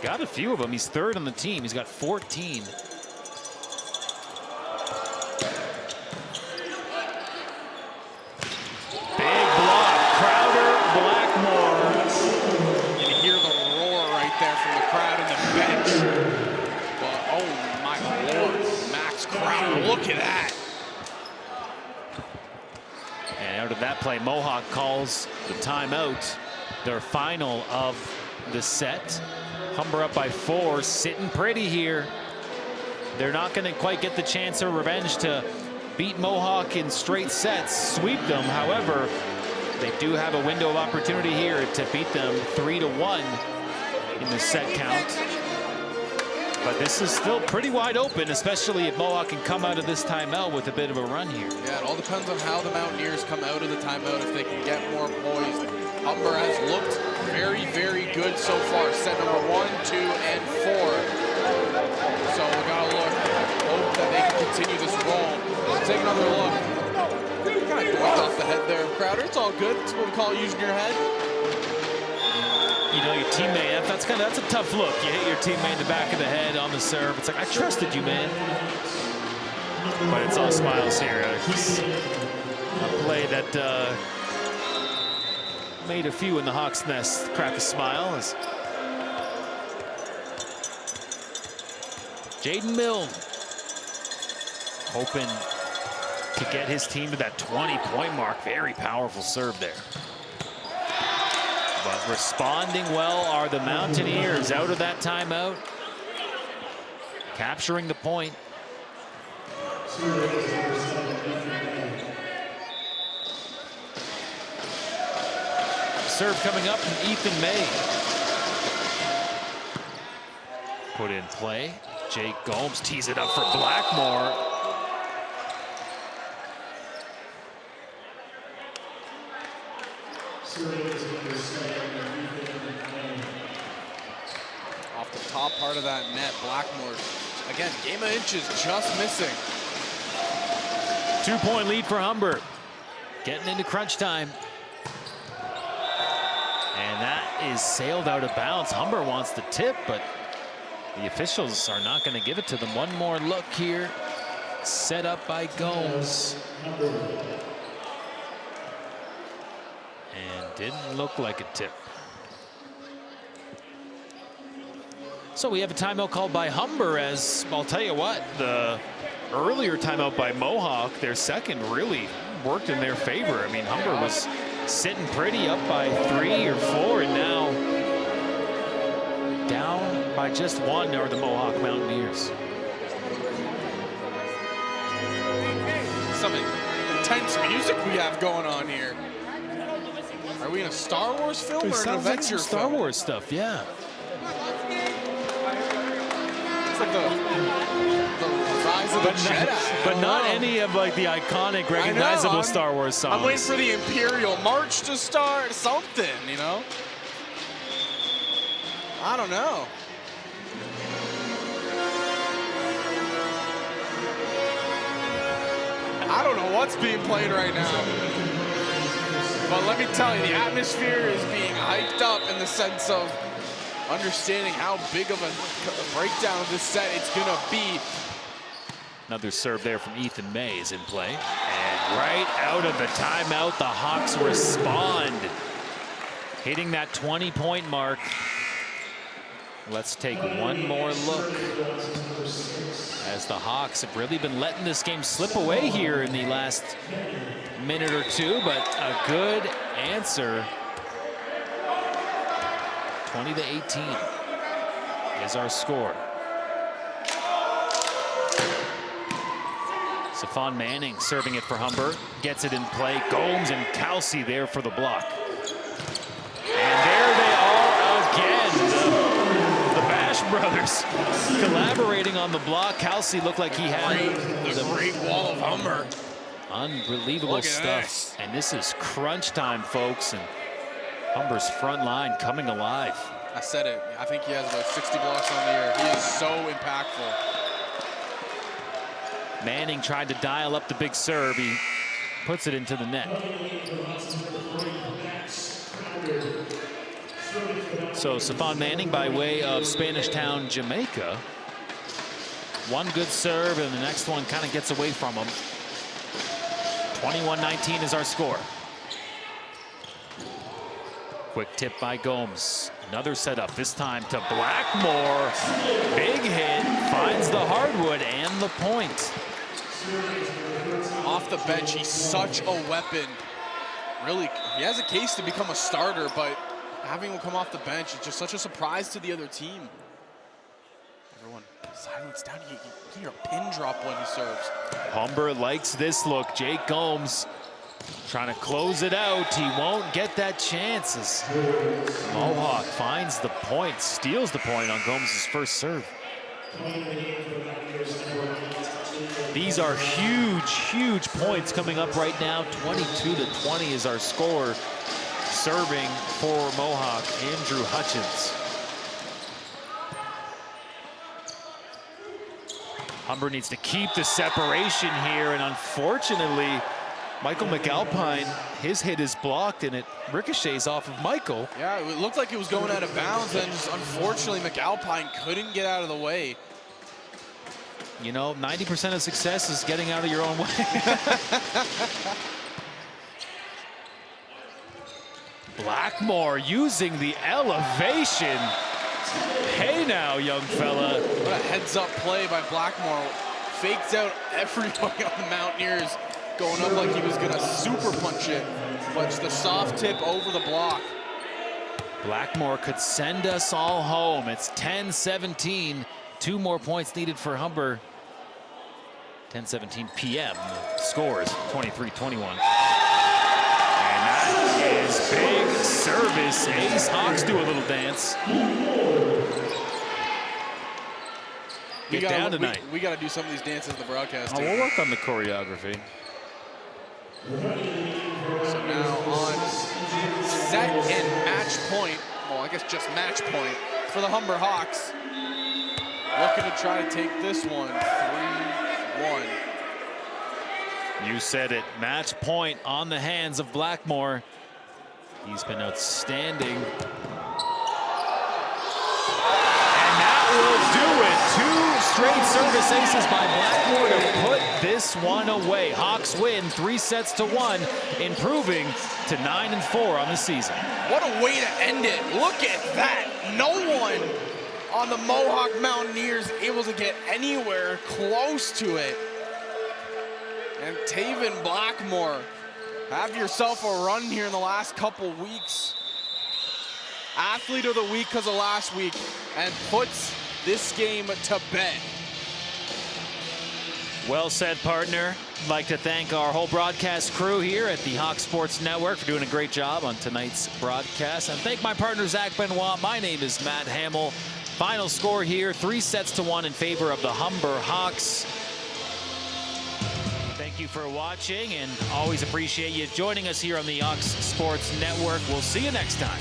got a few of them. He's 3rd on the team. He's got 14. Big block, Crowder, Blackmore. You can hear the roar right there from the crowd in the bench. But, oh my Lord, Max Crowder, look at that. And out of that play, Mohawk calls the timeout, their final of the set. Humber up by 4, sitting pretty here. They're not going to quite get the chance or revenge to beat Mohawk in straight sets, sweep them. However, they do have a window of opportunity here to beat them 3-1 in the set count. But this is still pretty wide open, especially if Mohawk can come out of this timeout with a bit of a run here. Yeah, it all depends on how the Mountaineers come out of the timeout, if they can get more poised. Humber has looked very, very good so far. Set number 1, 2, and 4. So we gotta hope that they can continue this roll. Let's take another look. Kind of doinked off the head there, Crowder. It's all good. It's what we call using your head. You know, your teammate, that's a tough look. You hit your teammate in the back of the head on the serve. It's like, I trusted you, man. But it's all smiles here. It's a play that made a few in the Hawks' nest crack a smile. As Jaden Milne hoping to get his team to that 20-point mark. Very powerful serve there. But responding well are the Mountaineers out of that timeout, capturing the point. Serve coming up from Ethan May. Put in play. Jake Gomes tees it up for Blackmore. Off the top part of that net, Blackmore, again, game of inches just missing. 2-point lead for Humber. Getting into crunch time. And that is sailed out of bounds. Humber wants the tip, but the officials are not going to give it to them. One more look here. Set up by Gomes. And didn't look like a tip. So we have a timeout called by Humber, as I'll tell you what, the earlier timeout by Mohawk, their second, really worked in their favor. I mean, Humber was sitting pretty up by 3 or 4, and now down by just 1 are the Mohawk Mountaineers. Some intense music we have going on here. Are we in a Star Wars film or an adventure film? Star Wars stuff, yeah. It's like the Rise of the Jedi. But not any of like the iconic, recognizable Star Wars songs. I'm waiting for the Imperial March to start, something, you know? I don't know. I don't know what's being played right now. But let me tell you, the atmosphere is being hyped up in the sense of understanding how big of a breakdown of this set it's gonna be. Another serve there from Ethan May is in play. And right out of the timeout, the Hawks respond. Hitting that 20-point mark. Let's take one more look, as the Hawks have really been letting this game slip away here in the last minute or two, but a good answer. 20-18 is our score. Stephon Manning serving it for Humber, gets it in play. Gomes and Kelsey there for the block. And there they are again. The Bash brothers collaborating on the block. Kelsey looked like he had the great wall of Humber. Unbelievable stuff. This. And this is crunch time, folks. And Humber's front line coming alive. I said it. I think he has about 60 blocks on the year. He is so impactful. Manning tried to dial up the big serve. He puts it into the net. So Stephon Manning by way of Spanish Town, Jamaica. One good serve, and the next one kind of gets away from him. 21-19 is our score. Quick tip by Gomes. Another setup, this time to Blackmore. Big hit, finds the hardwood and the point. Off the bench, he's such a weapon. Really, he has a case to become a starter, but having him come off the bench is just such a surprise to the other team. Everyone, silence down. You hear a pin drop when he serves. Humber likes this look. Jake Gomes trying to close it out. He won't get that chance as Mohawk finds the point, steals the point on Gomes' first serve. These are huge, huge points coming up right now. 22-20 is our score. Serving for Mohawk, Andrew Hutchins. Humber needs to keep the separation here, and unfortunately, Michael McAlpine, his hit is blocked, and it ricochets off of Michael. Yeah, it looked like it was going out of bounds, and just unfortunately, McAlpine couldn't get out of the way. You know, 90% of success is getting out of your own way. Blackmore using the elevation. Hey now, young fella. What a heads-up play by Blackmore. Faked out everybody on the Mountaineers, going up like he was gonna super punch it, but it's the soft tip over the block. Blackmore could send us all home. It's 10-17. 2 more points needed for Humber. 10:17 p.m. Scores 23-21. And that is big service. Ace Hawks do a little dance. Get down tonight. We got to do some of these dances in the broadcast. Oh, we'll work on the choreography. So now on set and match point, well, I guess just match point for the Humber Hawks. Looking to try to take this one 3-1. You said it. Match point on the hands of Blackmore. He's been outstanding. And that will do it. 2 straight service aces by Blackmore to put this one away. Hawks win 3-1, improving to 9-4 on the season. What a way to end it. Look at that. No one on the Mohawk Mountaineers able to get anywhere close to it. And Taven Blackmore, have yourself a run here in the last couple weeks. Athlete of the week because of last week, and puts this game to bed. Well said, partner. I'd like to thank our whole broadcast crew here at the Hawk Sports Network for doing a great job on tonight's broadcast. And thank my partner, Zach Benoit. My name is Matt Hamill. Final score here, 3-1 in favor of the Humber Hawks. Thank you for watching, and always appreciate you joining us here on the Hawks Sports Network. We'll see you next time.